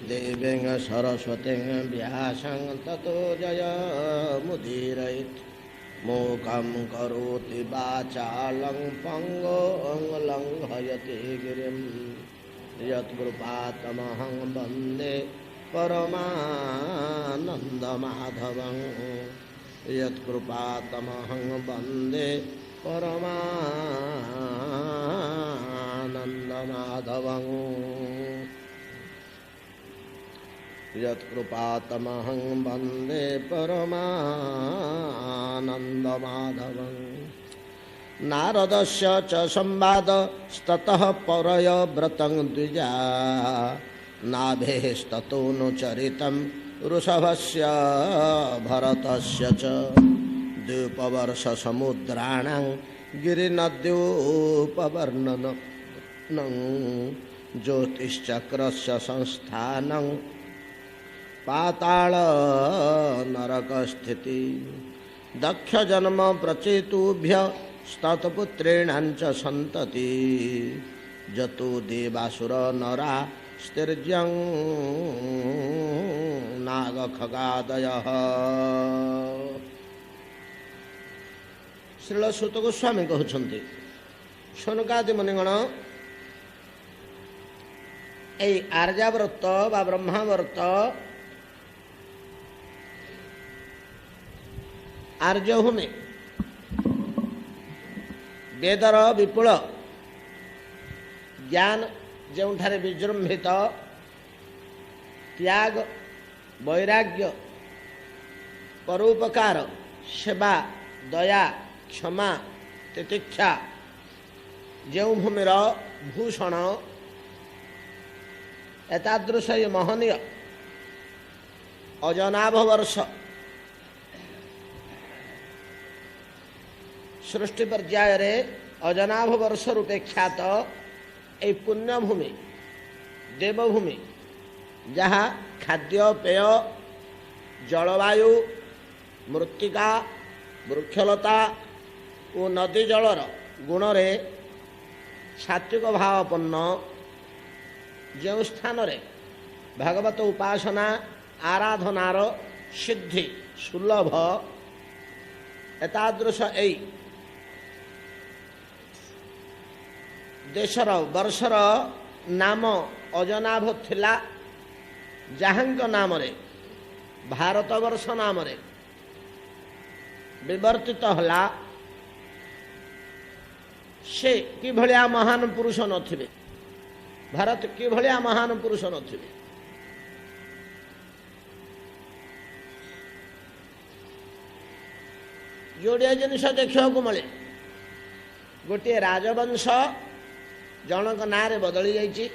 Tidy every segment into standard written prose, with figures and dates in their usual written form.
देवीं सरस्वतीं व्यासं ततो जयमुदीरयेत् मूकं करोति वाचालं पङ्गुं लङ्घयति गिरिं यत्कृपातमहं वन्दे परमानन्दमाधवं यत्कृपातमहं वन्दे परमानन्दमाधवं यत्कृपातमहं वन्दे परमानन्दमाधवं नारदस्य च संवादस्ततः परयव्रतं द्विजा नाभेस्ततोऽनुचरितं वृषभस्य भरतस्य च द्वीपवर्षसमुद्राणां गिरिनद्योपवर्णनं ज्योतिश्चक्रस्य संस्थानं पाताल नरकस्थिति दक्षजन्म प्रचेतुभ्य स्ततपुत्रेणाञ्च सन्तति जतो देवासुर नरा स्तिर्ज्यं नागखगादयः। श्रील सुत गोस्वामी कहते शौनकादि मुनिगण এই আর্যাব্রত বা ব্রহ্মাব্রত आर्यभूमि वेदर विपुल ज्ञान जोठारे विजृंभित त्याग वैराग्य परोपकार सेवा दया क्षमा तितिक्षा जो भूमिर भूषण एतादृश महनीय अजनाभ वर्ष सृष्टि पर्याय अजनाभ वर्ष रूपे ख्यात ए पुण्यभूमि देवभूमि जहाँ खाद्य पेय जलवायु मृत्तिका वृक्षलता और नदी जलर गुण रे सात्विक भावपन्न जो स्थान रे भगवत उपासना आराधनार सिद्धि सुलभ एतादृश ए देशर वर्षर नाम अजनाभ थिला जहाँक नाम रे भारतवर्ष नाम रे विवर्तित हला से कि भलिया महान पुरुष नथिबे भारत कि भलिया महान पुरुष नथिबे जोड़िया जिनिस देखा मिले गोटे राजवंश जनक ना बदली जाइए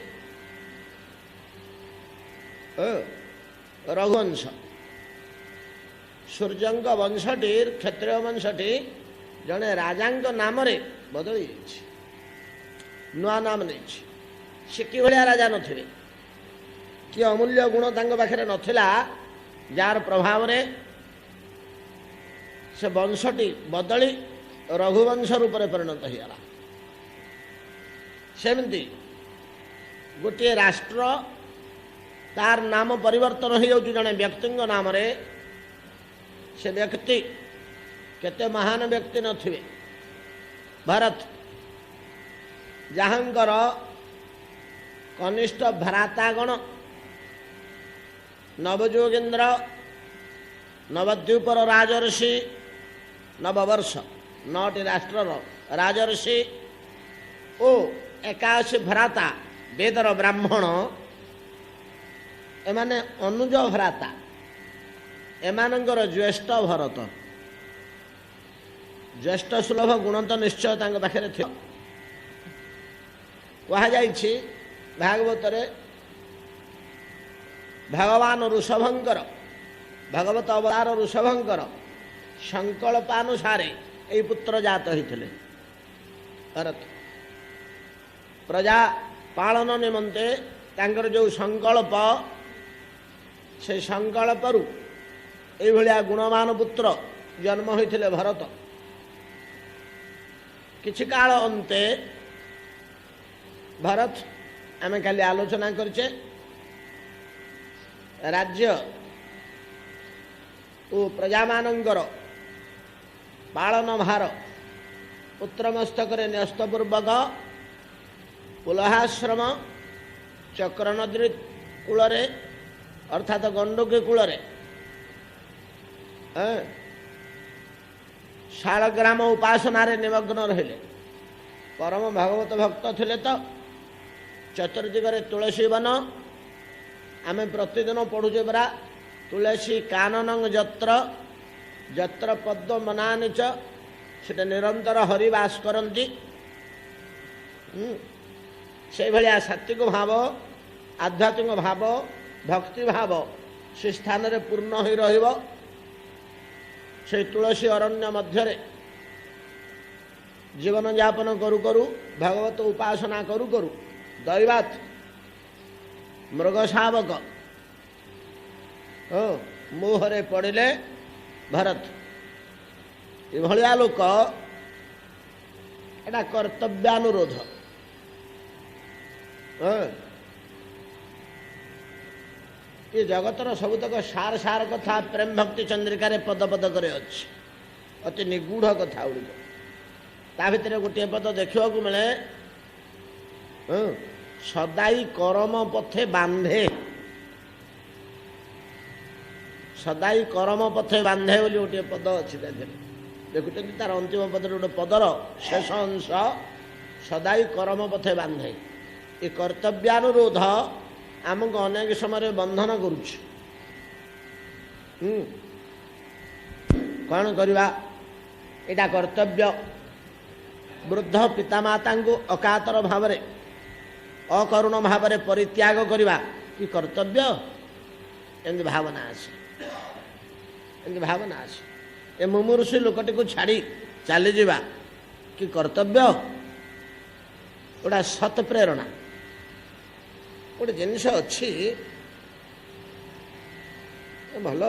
रघुवंश सूर्यंक वंशटी क्षत्रिय वंशटी जड़े राजांक नाम रे बदली जाइए नुआ नाम नहीं सी कि भाया राजा नथिबे कि अमूल्य गुण तांग पाखरे नथिला जार प्रभाव रे से वंशटी बदली रघुवंश रूप में परिणत होगा सेमती गोटे राष्ट्र तार नाम परिवर्तन हो जाऊँ जड़े व्यक्ति नाम रे से व्यक्ति केते महान व्यक्ति नथिबे भारत जहाँकर कनिष्ठ भ्रातागण नवजोगेन्द्र नवद्वीपर राजर्षि नववर्ष 9टी राष्ट्रर राजर्षि ओ 81 भ्राता वेदर ब्राह्मण एमाने अनुज भ्राता एमानंकर ज्येष्ठ भरत ज्येष्ठ सुलभ गुण तो निश्चय तांग पाखरे थियो कहा जाइछि भागवत रे भगवान ऋषभंकर भगवत अवतार ऋषभंकर संकल्पानुसारे यही पुत्र जात होते भरत प्रजा पालन निमंते तांकर जो संकल्प से संकल्परू ये गुणवान पुत्र जन्म होते भरत किछि काल अंते भरत आम काली आलोचना करचे राज्य ଓ ପ୍ରଜାମାନଙ୍କର ପାଳନ ଭାର ପୁତ୍ର ମସ୍ତକରେ ନ୍ୟସ୍ତପୂର୍ବକ ପୁଲହାଶ୍ରମ ଚକ୍ରନଦୀ କୂଳରେ ଅର୍ଥାତ ଗଣ୍ଡୁକୀ କୂଳରେ ଶାଳଗ୍ରାମ ଉପାସନାରେ ନିମଗ୍ନ ରହିଲେ। ପରମ ଭାଗବତ ଭକ୍ତ ଥିଲେ ତ। ଚତୁର୍ଦିଗରେ ତୁଳସୀ ବନ, ଆମେ ପ୍ରତିଦିନ ପଢ଼ୁଛେ ପରା, ତୁଳସୀ କାନନଂ ଯତ୍ର ଯତ୍ର ପଦ୍ମ ମନାନିଚ, ସେଟା ନିରନ୍ତର ହରିବାସ କରନ୍ତି। ସେଇଭଳିଆ ସାତ୍ଵିକ ଭାବ, ଆଧ୍ୟାତ୍ମିକ ଭାବ, ଭକ୍ତି ଭାବ ସେ ସ୍ଥାନରେ ପୂର୍ଣ୍ଣ ହୋଇ ରହିବ। ସେଇ ତୁଳସୀ ଅରଣ୍ୟ ମଧ୍ୟରେ ଜୀବନଯାପନ କରୁ କରୁ, ଭଗବତ ଉପାସନା କରୁ କରୁ ଦୈବାତ ମୃଗ ଶାବକ ମୋହରେ ପଡ଼ିଲେ ଭରତ। ଏଭଳିଆ ଲୋକ, ଏଟା କର୍ତ୍ତବ୍ୟାନୁରୋଧ। ଏ ଜଗତର ସବୁତକ ସାର ସାର କଥା ପ୍ରେମ ଭକ୍ତି ଚନ୍ଦ୍ରିକାରେ ପଦ ପଦ କରି ଅଛି, ଅତି ନିଗୂଢ଼ କଥା ଗୁଡ଼ିକ। ତା ଭିତରେ ଗୋଟିଏ ପଦ ଦେଖିବାକୁ ମିଳେ, ସଦାଇ କରମ ପଥେ ବାନ୍ଧେ। ସଦାଇ କରମ ପଥେ ବାନ୍ଧେ ବୋଲି ଗୋଟିଏ ପଦ ଅଛି ତା ଦେହରେ। ଦେଖୁଛନ୍ତି ତାର ଅନ୍ତିମ ପଦରେ ଗୋଟେ ପଦର ଶେଷ ଅଂଶ ସଦାଇ କରମ ପଥେ ବାନ୍ଧେ। ଏ କର୍ତ୍ତବ୍ୟାନୁରୋଧ ଆମକୁ ଅନେକ ସମୟରେ ବନ୍ଧନ କରୁଛି। କ'ଣ କରିବା? ଏଇଟା କର୍ତ୍ତବ୍ୟ। ବୃଦ୍ଧ ପିତାମାତାଙ୍କୁ ଅକାତର ଭାବରେ, ଅକରୁଣ ଭାବରେ ପରିତ୍ୟାଗ କରିବା କି କର୍ତ୍ତବ୍ୟ? ଏମିତି ଭାବନା ଆସେ, ଏମିତି ଭାବନା ଆସେ। ଏ ମୁମୂର୍ଷୁ ଲୋକଟିକୁ ଛାଡ଼ି ଚାଲିଯିବା କି କର୍ତ୍ତବ୍ୟ? ଗୋଟା ସତ୍ ପ୍ରେରଣା। ଗୋଟେ ଜିନିଷ ଅଛି, ଭଲ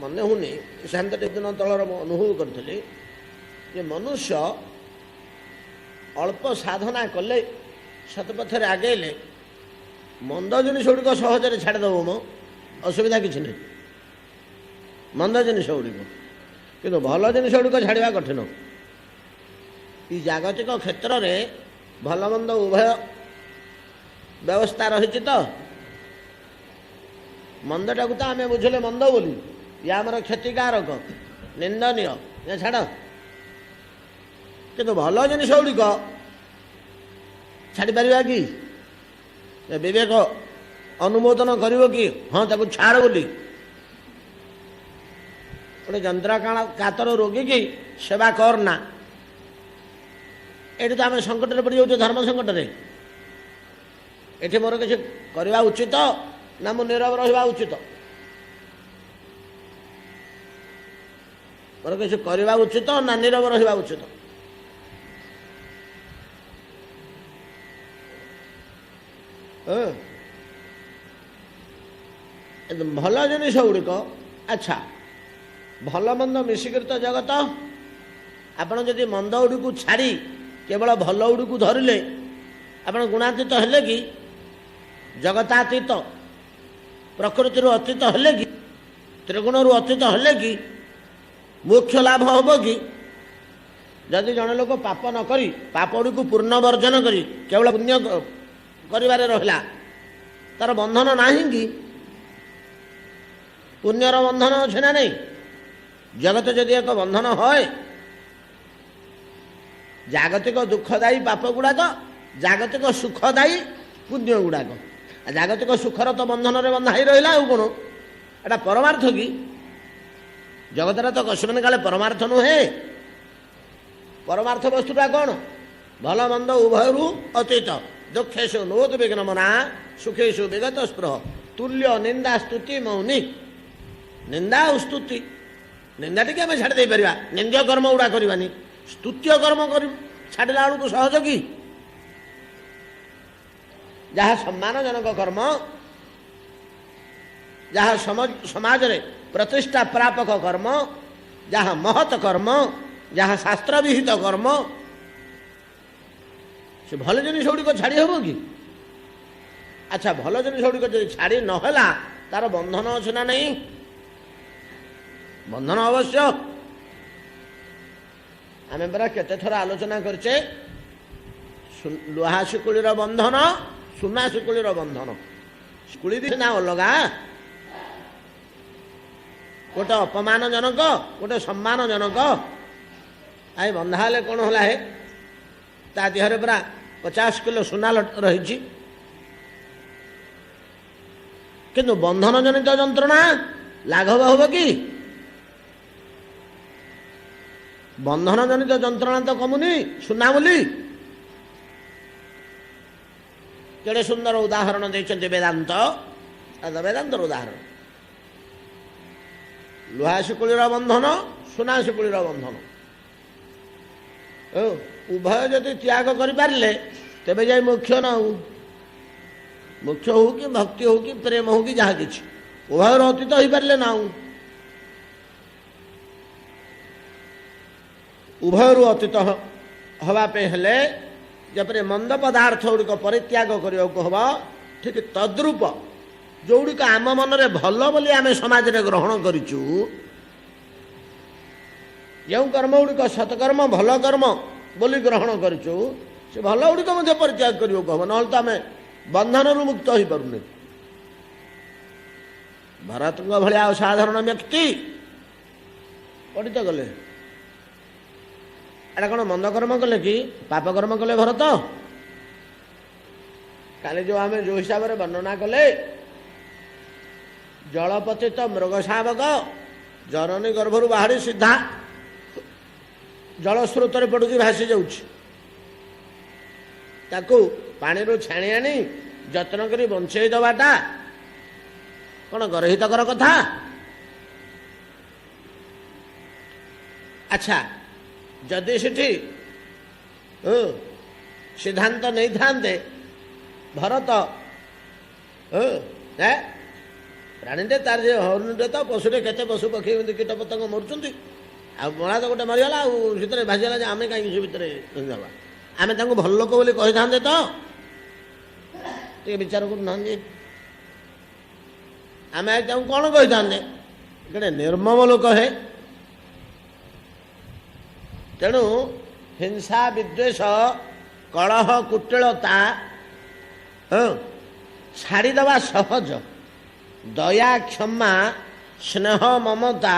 ମନେ ହେଉନି, ସାନ୍ତଟି ଦିନ ତଳର ମୁଁ ଅନୁଭବ କରିଥିଲି ଯେ ମନୁଷ୍ୟ ଅଳ୍ପ ସାଧନା କଲେ, ସତପଥରେ ଆଗେଇଲେ ମନ୍ଦ ଜିନିଷ ଗୁଡ଼ିକ ସହଜରେ ଛାଡ଼ିଦେବ। ମୋ ଅସୁବିଧା କିଛି ନାହିଁ ମନ୍ଦ ଜିନିଷ ଗୁଡ଼ିକ, କିନ୍ତୁ ଭଲ ଜିନିଷ ଗୁଡ଼ିକ ଛାଡ଼ିବା କଠିନ। ଏ ଜାଗତିକ କ୍ଷେତ୍ରରେ ଭଲ ମନ୍ଦ ଉଭୟ ବ୍ୟବସ୍ଥା ରହିଛି ତ। ମନ୍ଦଟାକୁ ତ ଆମେ ବୁଝିଲେ ମନ୍ଦ ବୋଲି, ଇଏ ଆମର କ୍ଷତିକାରକ, ନିନ୍ଦନୀୟ, ଏ ଛାଡ଼। କିନ୍ତୁ ଭଲ ଜିନିଷ ଗୁଡ଼ିକ ଛାଡ଼ିପାରିବା କି? ବିବେକ ଅନୁମୋଦନ କରିବ କି ହଁ ତାକୁ ଛାଡ଼ ବୋଲି? ଗୋଟେ ଯନ୍ତ୍ରକାତର ରୋଗୀ କି ସେବା କର ନା, ଏଠି ତ ଆମେ ସଙ୍କଟରେ ପଡ଼ିଯାଉଛୁ, ଧର୍ମ ସଙ୍କଟରେ। ଏଠି ମୋର କିଛି କରିବା ଉଚିତ ନା ମୁଁ ନୀରବ ରହିବା ଉଚିତ? ମୋର କିଛି କରିବା ଉଚିତ ନା ନୀରବ ରହିବା ଉଚିତ? ଭଲ ଜିନିଷ ଗୁଡ଼ିକ, ଆଚ୍ଛା ଭଲ ମନ୍ଦ ମିଶିକରି ତ ଜଗତ। ଆପଣ ଯଦି ମନ୍ଦ ଗୁଡ଼ିକୁ ଛାଡ଼ି କେବଳ ଭଲ ଗୁଡ଼ିକୁ ଧରିଲେ ଆପଣ ଗୁଣାତୀତ ହେଲେ କି? ଜଗତାତୀତ, ପ୍ରକୃତିରୁ ଅତୀତ ହେଲେ କି? ତ୍ରିଗୁଣରୁ ଅତୀତ ହେଲେ କି? ମୋକ୍ଷ ଲାଭ ହେବ କି? ଯଦି ଜଣେ ଲୋକ ପାପ ନ କରି, ପାପ ଗୁଡ଼ିକୁ ପୂର୍ଣ୍ଣ ବର୍ଜନ କରି କେବଳ ପୁଣ୍ୟ କରିବାରେ ରହିଲା, ତାର ବନ୍ଧନ ନାହିଁ କି? ପୁଣ୍ୟର ବନ୍ଧନ ଅଛି ନା ନାହିଁ? ଜଗତ ଯଦି ଏକ ବନ୍ଧନ ହୁଏ, ଜାଗତିକ ଦୁଃଖଦାୟୀ ପାପ ଗୁଡ଼ାକ, ଜାଗତିକ ସୁଖଦାୟୀ ପୁଣ୍ୟ ଗୁଡ଼ାକ। ଜାଗତିକ ସୁଖର ତ ବନ୍ଧନରେ ବନ୍ଧା ହେଇ ରହିଲା, ଆଉ କ'ଣ ଏଟା ପରମାର୍ଥ କି? ଜଗତରେ ତ କଶ୍ମିନ କାଳେ ପରମାର୍ଥ ନୁହେଁ। ପରମାର୍ଥ ବସ୍ତୁଟା କ'ଣ? ଭଲ ମନ୍ଦ ଉଭୟରୁ ଅତୀତ। ଦୁଃଖେଷୁ ନୋଦ୍ବିଗ୍ନମନା ସୁଖେଷୁ ବିଗତ ସ୍ପୃହ ତୁଲ୍ୟ ନିନ୍ଦା ସ୍ତୁତି ମୌନି। ନିନ୍ଦା ଆଉ ସ୍ତୁତି, ନିନ୍ଦା ଟିକେ ଆମେ ଛାଡ଼ି ଦେଇପାରିବା, ନିନ୍ଦ୍ୟ କର୍ମ ଗୁଡ଼ା କରିବାନି। ସ୍ତୁତ୍ୟ କର୍ମ କରି ଛାଡ଼ିଲା ବେଳକୁ ସହଜ କି? ଯାହା ସମ୍ମାନଜନକ କର୍ମ, ଯାହା ସମାଜରେ ପ୍ରତିଷ୍ଠା ପ୍ରାପକ କର୍ମ, ଯାହା ମହତ୍ କର୍ମ, ଯାହା ଶାସ୍ତ୍ର ବିହିତ କର୍ମ, ସେ ଭଲ ଜିନିଷ ଗୁଡ଼ିକ ଛାଡ଼ି ହେବ କି? ଆଚ୍ଛା ଭଲ ଜିନିଷ ଗୁଡ଼ିକ ଯଦି ଛାଡ଼ି ନହେଲା ତାର ବନ୍ଧନ ଅଛି ନା ନାହିଁ? ବନ୍ଧନ ଅବଶ୍ୟ। ଆମେ ପରା କେତେଥର ଆଲୋଚନା କରିଛେ ଲୁହା ଶିକୁଳିର ବନ୍ଧନ, ସୁନା ଶିକୁଳିର ବନ୍ଧନ। ଶିକୁଳି ନା ଅଲଗା, ଗୋଟେ ଅପମାନଜନକ, ଗୋଟେ ସମ୍ମାନଜନକ। ଆଇ ବନ୍ଧା ହେଲେ କ'ଣ ହେଲା? ହେ ତା ଦେହରେ ପୁରା 50 କିଲୋ ସୁନା ରହିଛି, କିନ୍ତୁ ବନ୍ଧନ ଜନିତ ଯନ୍ତ୍ରଣା ଲାଘବ ହବ କି? ବନ୍ଧନ ଜନିତ ଯନ୍ତ୍ରଣା ତ କମୁନି ସୁନା ବୋଲି। କେଡ଼େ ସୁନ୍ଦର ଉଦାହରଣ ଦେଇଛନ୍ତି ବେଦାନ୍ତ, ବେଦାନ୍ତର ଉଦାହରଣ। ଲୁହା ଶିକୁଳିର ବନ୍ଧନ, ସୁନା ଶିକୁଳିର ବନ୍ଧନ, ଉଭୟ ଯଦି ତ୍ୟାଗ କରିପାରିଲେ ତେବେ ଯାଇ ମୋକ୍ଷ ନ ହଉ। ମୋକ୍ଷ ହଉ କି ଭକ୍ତି ହଉ କି ପ୍ରେମ ହଉ କି ଯାହା କିଛି, ଉଭୟର ଅତୀତ ହେଇପାରିଲେ ନା। ଉଭୟରୁ ଅତୀତ ହେବା ପାଇଁ ହେଲେ ଯେପରି ମନ୍ଦ ପଦାର୍ଥ ଗୁଡ଼ିକ ପରିତ୍ୟାଗ କରିବାକୁ ହେବ, ଠିକ୍ ତଦ୍ରୂପ ଯେଉଁଗୁଡ଼ିକ ଆମ ମନରେ ଭଲ ବୋଲି ଆମେ ସମାଜରେ ଗ୍ରହଣ କରିଛୁ, ଯେଉଁ କର୍ମ ଗୁଡ଼ିକ ସତ୍କର୍ମ ଭଲ କର୍ମ ବୋଲି ଗ୍ରହଣ କରିଛୁ, ସେ ଭଲ ଗୁଡ଼ିକ ମଧ୍ୟ ପରିତ୍ୟାଗ କରିବାକୁ ହେବ, ନହେଲେ ତ ଆମେ ବନ୍ଧନରୁ ମୁକ୍ତ ହୋଇପାରୁନି। ଭରତଙ୍କ ଭଳିଆ ଅସାଧାରଣ ବ୍ୟକ୍ତି ପଣ୍ଡିତ ଗଲେ, ଏଇଟା କ'ଣ ମନ୍ଦ କର୍ମ କଲେ କି ପାପ କର୍ମ କଲେ ଭରତ? କାଲି ଯେଉଁ ଆମେ ଯେଉଁ ହିସାବରେ ବର୍ଣ୍ଣନା କଲେ, ଜଳପତିତ ମୃଗ ଶାବକ ଜନନୀ ଗର୍ଭରୁ ବାହାରି ସିଧା ଜଳସ୍ରୋତରେ ପଡ଼ୁଛି, ଭାସି ଯାଉଛି। ତାକୁ ପାଣିରୁ ଛାଣି ଆଣି ଯତ୍ନ କରି ବଞ୍ଚେଇ ଦେବାଟା କ'ଣ ଗର୍ହିତକର କଥା? ଆଚ୍ଛା, ଯଦି ସେଠି ସିଦ୍ଧାନ୍ତ ନେଇଥାନ୍ତେ ଭରତ, ପ୍ରାଣୀଟେ ତାର ଯେ ହରିଣଟେ ତ ପଶୁଟେ, କେତେ ପଶୁ ପକ୍ଷୀ ଏମିତି କୀଟ ପତଙ୍ଗ ମରୁଛନ୍ତି, ଆଉ ମଳା ତ ଗୋଟେ ମରିଗଲା, ଆଉ ସେଥିରେ ଭାସିଗଲା ଯେ ଆମେ କାହିଁକି ସେ ଭିତରେ ଦେବା? ଆମେ ତାଙ୍କୁ ଭଲ ଲୋକ ବୋଲି କହିଥାନ୍ତେ ତ? ଟିକେ ବିଚାର କରୁନାହାନ୍ତି। ଆମେ ତାଙ୍କୁ କ'ଣ କହିଥାନ୍ତେ? ଗୋଟେ ନିର୍ମମ ଲୋକ ହେ। ତେଣୁ ହିଂସା ବିଦ୍ୱେଷ କଳହ କୁଟିଳତା ଛାଡ଼ିଦେବା ସହଜ। ଦୟା କ୍ଷମା ସ୍ନେହ ମମତା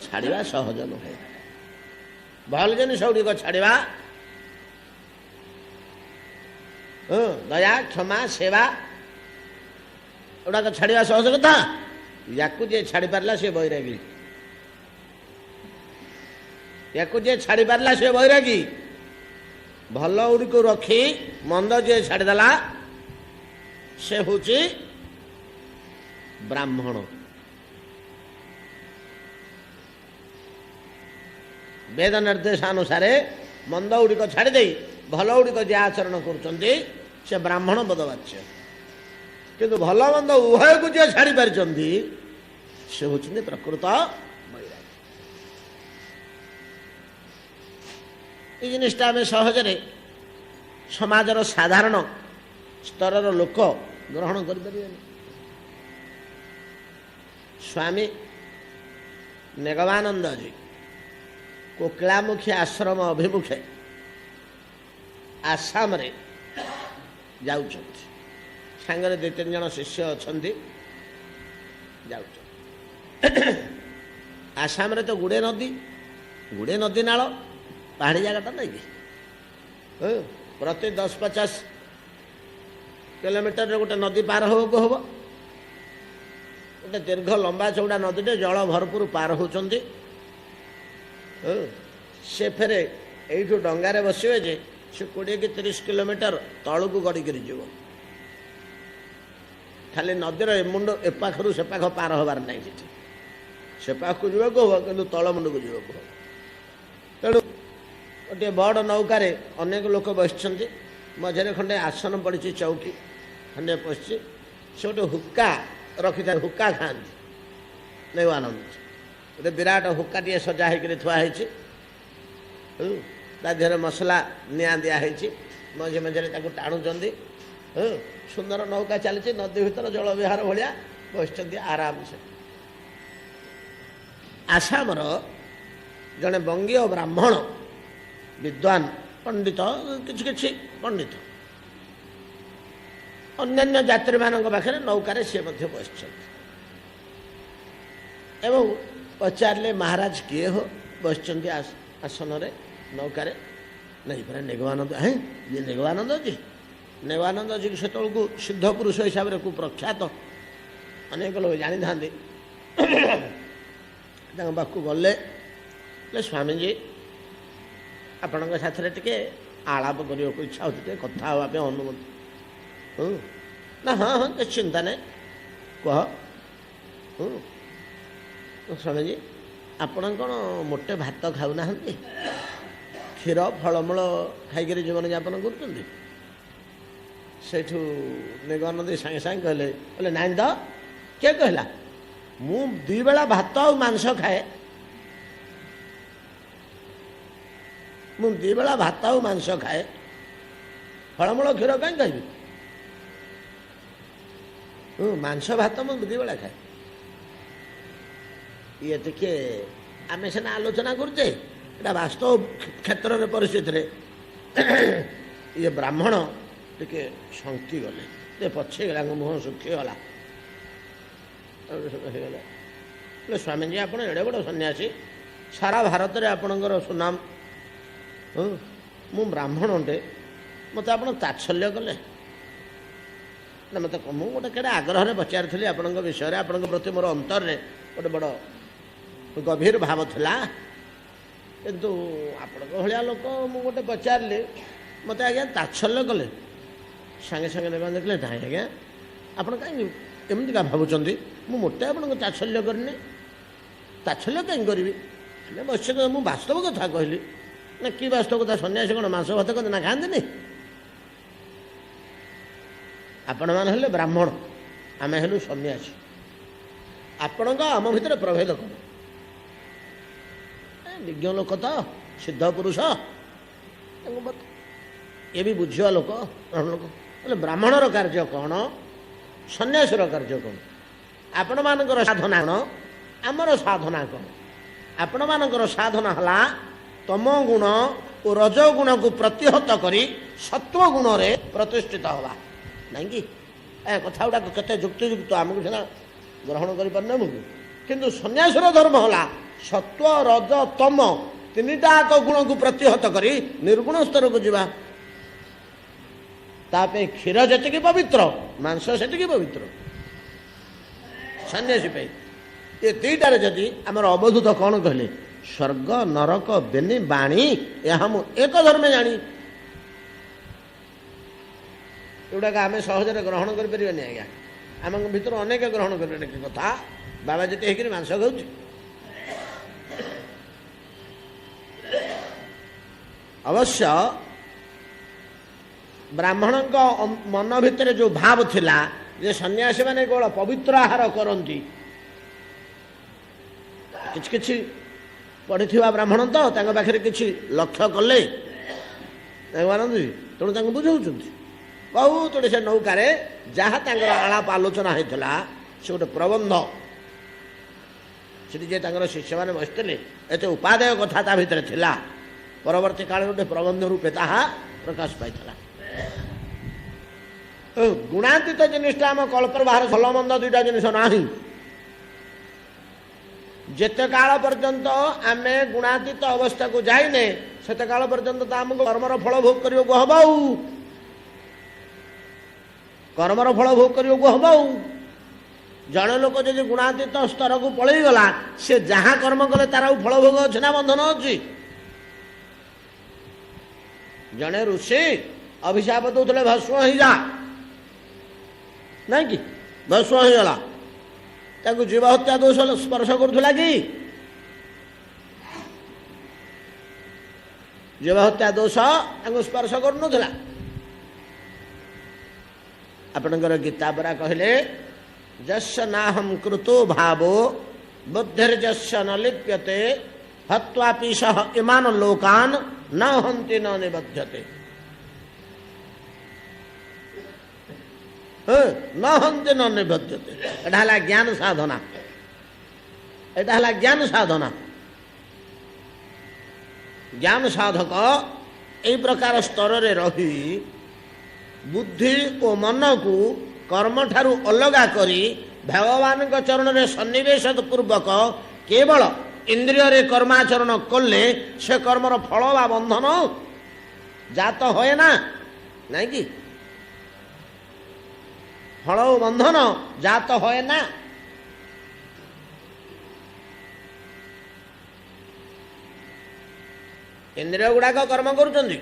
ଛାଡ଼ିବା ସହଜ ନୁହେଁ। ଭଲ ଜିନିଷ ଗୁଡ଼ିକ ଛାଡ଼ିବା, ଦୟା କ୍ଷମା ସେବା ଏଗୁଡ଼ାକ ଛାଡ଼ିବା ସହଜ କଥା। ୟାକୁ ଯିଏ ଛାଡ଼ି ପାରିଲା ସେ ବୈରାଗୀ, ୟାକୁ ଯିଏ ଛାଡ଼ି ପାରିଲା ସେ ବୈରାଗୀ। ଭଲ ଗୁଡ଼ିକୁ ରଖି ମନ୍ଦ ଯିଏ ଛାଡ଼ିଦେଲା ସେ ହେଉଛି ବ୍ରାହ୍ମଣ। ବେଦ ନିର୍ଦ୍ଦେଶାନୁସାରେ ମନ୍ଦ ଗୁଡ଼ିକ ଛାଡ଼ିଦେଇ ଭଲ ଗୁଡ଼ିକ ଯିଏ ଆଚରଣ କରୁଛନ୍ତି ସେ ବ୍ରାହ୍ମଣ ପଦବାଚ୍ୟ। କିନ୍ତୁ ଭଲ ମନ୍ଦ ଉଭୟକୁ ଯିଏ ଛାଡ଼ି ପାରିଛନ୍ତି ସେ ହେଉଛନ୍ତି ପ୍ରକୃତ ବୈରାଗୀ। ଏଇ ଜିନିଷଟା ଆମେ ସହଜରେ ସମାଜର ସାଧାରଣ ସ୍ତରର ଲୋକ ଗ୍ରହଣ କରିପାରିବେନି। ସ୍ୱାମୀ ନିଗମାନନ୍ଦଜୀ କୋକିଳାମୁଖୀ ଆଶ୍ରମ ଅଭିମୁଖେ ଆସାମରେ ଯାଉଛନ୍ତି, ସାଙ୍ଗରେ 2-3 ଜଣ ଶିଷ୍ୟ ଅଛନ୍ତି, ଯାଉଛନ୍ତି। ଆସାମରେ ତ ଗୁଡ଼େ ନଦୀ ନାଳ, ପାହାଡ଼ି ଜାଗାଟା ନାଇଁ କି, ପ୍ରତି 10-50 କିଲୋମିଟରରେ ଗୋଟେ ନଦୀ ପାର ହେବାକୁ ହେବ। ଗୋଟେ ଦୀର୍ଘ ଲମ୍ବା ଚଉଡ଼ା ନଦୀଟେ, ଜଳ ଭରପୁର ପାର ହେଉଛନ୍ତି। ସେ ଫେରେ ଏଇଠୁ ଡଙ୍ଗାରେ ବସିବେ ଯେ ସେ 20 କି 30 କିଲୋମିଟର ତଳକୁ ଗଡ଼ିକିରି ଯିବ। ଖାଲି ନଦୀର ଏମୁଣ୍ଡ ଏପାଖରୁ ସେପାଖ ପାର ହେବାର ନାହିଁ ସେଠି। ସେ ପାଖକୁ ଯିବାକୁ ହେବ କିନ୍ତୁ ତଳ ମୁଣ୍ଡକୁ ଯିବାକୁ ହେବ। ତେଣୁ ଗୋଟିଏ ବଡ଼ ନୌକାରେ ଅନେକ ଲୋକ ବସିଛନ୍ତି, ମଝିରେ ଖଣ୍ଡେ ଆସନ ପଡ଼ିଛି, ଚୌକି ଖଣ୍ଡେ ପଡ଼ିଛି। ସେ ଗୋଟେ ହୁକ୍କା ରଖିଥାଏ, ହୁକ୍କା ଖାଆନ୍ତି ନେଉଆନନ୍ଦ। ଗୋଟେ ବିରାଟ ହୁକ୍କାଟିଏ ସଜା ହେଇକରି ଥୁଆ ହେଇଛି, ତା ଦେହରେ ମସଲା ନିଆଁ ଦିଆହେଇଛି, ମଝି ମଝିରେ ତାକୁ ଟାଣୁଛନ୍ତି। ସୁନ୍ଦର ନୌକା ଚାଲିଛି ନଦୀ ଭିତର ଜଳ ବିହାର ଭଳିଆ ବସିଛନ୍ତି ଆରାମସେ। ଆସାମର ଜଣେ ବଙ୍ଗୀୟ ବ୍ରାହ୍ମଣ ବିଦ୍ୱାନ ପଣ୍ଡିତ, କିଛି କିଛି ପଣ୍ଡିତ ଅନ୍ୟାନ୍ୟ ଯାତ୍ରୀମାନଙ୍କ ପାଖରେ ନୌକାରେ ସିଏ ମଧ୍ୟ ବସିଛନ୍ତି ଏବଂ ପଚାରିଲେ ମହାରାଜ କିଏ ହୋ ବସିଛନ୍ତି ଆସନରେ ନୌକାରେ? ନାଇଁ ପରା ନିଗମାନନ୍ଦ। ଇଏ ନିଗମାନନ୍ଦଜୀ? ନିଗମାନନ୍ଦଜୀ ସେତେବେଳକୁ ସିଦ୍ଧ ପୁରୁଷ ହିସାବରେ କୁପ୍ରଖ୍ୟାତ, ଅନେକ ଲୋକ ଜାଣିଥାନ୍ତି। ତାଙ୍କ ପାଖକୁ ଗଲେ ସ୍ୱାମୀଜୀ ଆପଣଙ୍କ ସାଥିରେ ଟିକେ ଆଳାପ କରିବାକୁ ଇଚ୍ଛା ହେଉଛି, ଟିକେ କଥା ହେବା ପାଇଁ ଅନୁମତି। ନା ହଁ ହଁ କିଛି ଚିନ୍ତା ନାହିଁ, କୁହ। ସ୍ୱାମୀଜୀ ଆପଣ କ'ଣ ମୋଟେ ଭାତ ଖାଉନାହାନ୍ତି? କ୍ଷୀର ଫଳମୂଳ ଖାଇକରି ଜୀବନଯାପନ କରୁଛନ୍ତି? ସେଇଠୁ ନିଗମାନନ୍ଦ ସାଙ୍ଗେ ସାଙ୍ଗେ କହିଲେ ନାଇଁ ତ। କିଏ କହିଲା? ମୁଁ 2 ବେଳା ଭାତ ଆଉ ମାଂସ ଖାଏ। ମୁଁ 2 ବେଳା ଭାତ ଆଉ ମାଂସ ଖାଏ, ଫଳମୂଳ କ୍ଷୀର କାହିଁ ଖାଇବି? ମାଂସ ଭାତ ମୁଁ 2 ବେଳା ଖାଏ। ଇଏ ଟିକେ ଆମେ ସିନା ଆଲୋଚନା କରୁଛେ, ଏଇଟା ବାସ୍ତବ କ୍ଷେତ୍ରରେ ପରିସ୍ଥିତିରେ ଇଏ ବ୍ରାହ୍ମଣ ଟିକେ ଶଙ୍କି ଗଲେ, ଟିକେ ପଛେଇଗଲା, ମୁହଁ ଶୁଖିଗଲା। ହେଇଗଲା ସ୍ୱାମୀଜୀ ଆପଣ ଏଡ଼େ ବଡ଼ ସନ୍ନ୍ୟାସୀ, ସାରା ଭାରତରେ ଆପଣଙ୍କର ସୁନାମ, ମୁଁ ବ୍ରାହ୍ମଣଟେ, ମୋତେ ଆପଣ ତାତ୍ସଲ୍ୟ କଲେ। ନା ମୋତେ ମୁଁ ଗୋଟେ କେଡ଼େ ଆଗ୍ରହରେ ପଚାରିଥିଲି ଆପଣଙ୍କ ବିଷୟରେ, ଆପଣଙ୍କ ପ୍ରତି ମୋର ଅନ୍ତରରେ ଗୋଟେ ବଡ଼ ଗଭୀର ଭାବ ଥିଲା, କିନ୍ତୁ ଆପଣଙ୍କ ଭଳିଆ ଲୋକ ମୁଁ ଗୋଟେ ପଚାରିଲି, ମୋତେ ଆଜ୍ଞା ତାତ୍ସଲ୍ୟ କଲେ। ସାଙ୍ଗେ ସାଙ୍ଗେ ନେବା ଦେଖିଲେ ନାଇଁ ଆଜ୍ଞା ଆପଣ କାହିଁକି ଏମିତିକା ଭାବୁଛନ୍ତି, ମୁଁ ମୋଟେ ଆପଣଙ୍କୁ ତାତ୍ସଲ୍ୟ କରିନି। ତାତ୍ସଲ୍ୟ କାହିଁକି କରିବି? ଆମେ ବସିଛ, ମୁଁ ବାସ୍ତବ କଥା କହିଲି। ନା କି ବାସ୍ତବ କଥା? ସନ୍ନ୍ୟାସୀ କ'ଣ ମାଂସ ଭାତ କନ୍ତି ନା ଖାଆନ୍ତିନି? ଆପଣମାନେ ହେଲେ ବ୍ରାହ୍ମଣ, ଆମେ ହେଲୁ ସନ୍ନ୍ୟାସୀ, ଆପଣଙ୍କ ଆମ ଭିତରେ ପ୍ରଭେଦ କ'ଣ? ବିଜ୍ଞ ଲୋକ ତ, ସିଦ୍ଧ ପୁରୁଷ, ଏ ବି ବୁଝିବା ଲୋକ, ଲୋକ ହେଲେ ବ୍ରାହ୍ମଣର କାର୍ଯ୍ୟ କ'ଣ, ସନ୍ନ୍ୟାସୀର କାର୍ଯ୍ୟ କ'ଣ? ଆପଣମାନଙ୍କର ସାଧନା କ'ଣ, ଆମର ସାଧନା କ'ଣ? ଆପଣମାନଙ୍କର ସାଧନା ହେଲା ତମ ଗୁଣ ଓ ରଜ ଗୁଣକୁ ପ୍ରତିହତ କରି ସତ୍ୱ ଗୁଣରେ ପ୍ରତିଷ୍ଠିତ ହେବା, ନାଇଁକି? ଏ କଥା ଗୁଡ଼ାକ କେତେ ଯୁକ୍ତିଯୁକ୍ତ, ଆମକୁ ସିନା ଗ୍ରହଣ କରିପାରୁନେ ମୁଁ, କିନ୍ତୁ ସନ୍ନ୍ୟାସୀର ଧର୍ମ ହେଲା ସତ୍ୱ ରଜ ତମ 3ଟାକ ଗୁଣକୁ ପ୍ରତିହତ କରି ନିର୍ଗୁଣ ସ୍ତରକୁ ଯିବା। ତା ପାଇଁ କ୍ଷୀର ଯେତିକି ପବିତ୍ର, ମାଂସ ସେତିକି ପବିତ୍ର ସନ୍ନ୍ୟାସୀ ପାଇଁ। ଏ 2ଟାରେ ଯଦି ଆମର ଅବଧୂତ କ'ଣ କହିଲେ? ସ୍ୱର୍ଗ ନରକ ବେନି ବାଣୀ, ଏହା ମୁଁ ଏକ ଧର୍ମେ ଜାଣି। ଏଗୁଡ଼ାକ ଆମେ ସହଜରେ ଗ୍ରହଣ କରିପାରିବାନି ଆଜ୍ଞା। ଆମ ଭିତରୁ ଅନେକ ଗ୍ରହଣ କରିବେନି। କି କଥା, ବାବା ଯେତେ ହେଇକରି ମାଂସ ଖାଉଛି। ଅବଶ୍ୟ ବ୍ରାହ୍ମଣଙ୍କ ମନ ଭିତରେ ଯେଉଁ ଭାବ ଥିଲା ଯେ ସନ୍ନ୍ୟାସୀମାନେ କେବଳ ପବିତ୍ର ଆହାର କରନ୍ତି, କିଛି କିଛି ପଢ଼ିଥିବା ବ୍ରାହ୍ମଣ ତ ତାଙ୍କ ପାଖରେ କିଛି ଲକ୍ଷ୍ୟ କଲେ ମାନନ୍ତି, ତେଣୁ ତାଙ୍କୁ ବୁଝାଉଛନ୍ତି ବହୁତ ଗୁଡ଼ିଏ। ସେ ନୌକାରେ ଯାହା ତାଙ୍କର ଆଳାପ ଆଲୋଚନା ହେଇଥିଲା, ସେ ଗୋଟେ ପ୍ରବନ୍ଧ, ସେଠି ଯେ ତାଙ୍କର ଶିଷ୍ୟମାନେ ବସିଥିଲେ, ଏତେ ଉପାଦେୟ କଥା ତା ଭିତରେ ଥିଲା। ପରବର୍ତ୍ତୀ କାଳରେ ଗୋଟେ ପ୍ରବନ୍ଧ ରୂପେ ତାହା ପ୍ରକାଶ ପାଇଥିଲା। ଗୁଣାତୀତ ଜିନିଷଟା ଆମ କଳ୍ପର ବାହାର, ଭଲ ମନ୍ଦ 2ଟା ଜିନିଷ ନାହିଁ। ଯେତେ କାଳ ପର୍ଯ୍ୟନ୍ତ ଆମେ ଗୁଣାତୀତ ଅବସ୍ଥାକୁ ଯାଇନେ, ସେତେ କାଳ ପର୍ଯ୍ୟନ୍ତ ତ ଆମକୁ କର୍ମର ଫଳ ଭୋଗ କରିବାକୁ ହବ। ଆଉ କର୍ମର ଫଳ ଭୋଗ କରିବାକୁ ହବ। ଆଉ ଜଣେ ଲୋକ ଯଦି ଗୁଣାତୀତ ସ୍ତରକୁ ପଳେଇଗଲା, ସେ ଯାହା କର୍ମ କଲେ ତାର ଆଉ ଫଳ ଭୋଗ ଅଛି ନା ବନ୍ଧନ ଅଛି? ଜଣେ ଋଷି ଅଭିଶାପ ଦଉଥିଲେ ଭସ୍ମ ହେଇଯା, ନାଇଁ କି? ଭସ୍ମ ହେଇଗଲା, ତାକୁ ଜୀବ ହତ୍ୟା ଦୋଷ ସ୍ପର୍ଶ କରୁଥିଲା କି? ଜୀବ ହତ୍ୟା ଦୋଷ ତାଙ୍କୁ ସ୍ପର୍ଶ କରୁନଥିଲା। ଆପଣଙ୍କର ଗୀତା ପରା କହିଲେ, ଯସ୍ୟ ନାହଂ କୃतो ଭାବୋ ବୁଦ୍ଧିର୍ଯସ୍ୟ ନ ଲିପ୍ୟତେ ହତ୍ୱାପି ସହ ଇମାନ ଲୋକାନ୍ ନ ହନ୍ତି ନ ନିବଧ୍ୟତେ। न हन्ते न निबध्यते एटा हला ज्ञान साधना एटा हला ज्ञान साधना ज्ञान साधक एई प्रकार स्तर रे रही बुद्धि और मन को कर्म ठारू अलगा करी भगवान चरण रे सन्निवेश पूर्वक केवल इंद्रिय रे कर्माचरण कले से कर्मर फल बा बंधन जात होए ना नहीं कि फल बंधन जात होए ना इंद्रिय गुड़ाक कर्म करुँच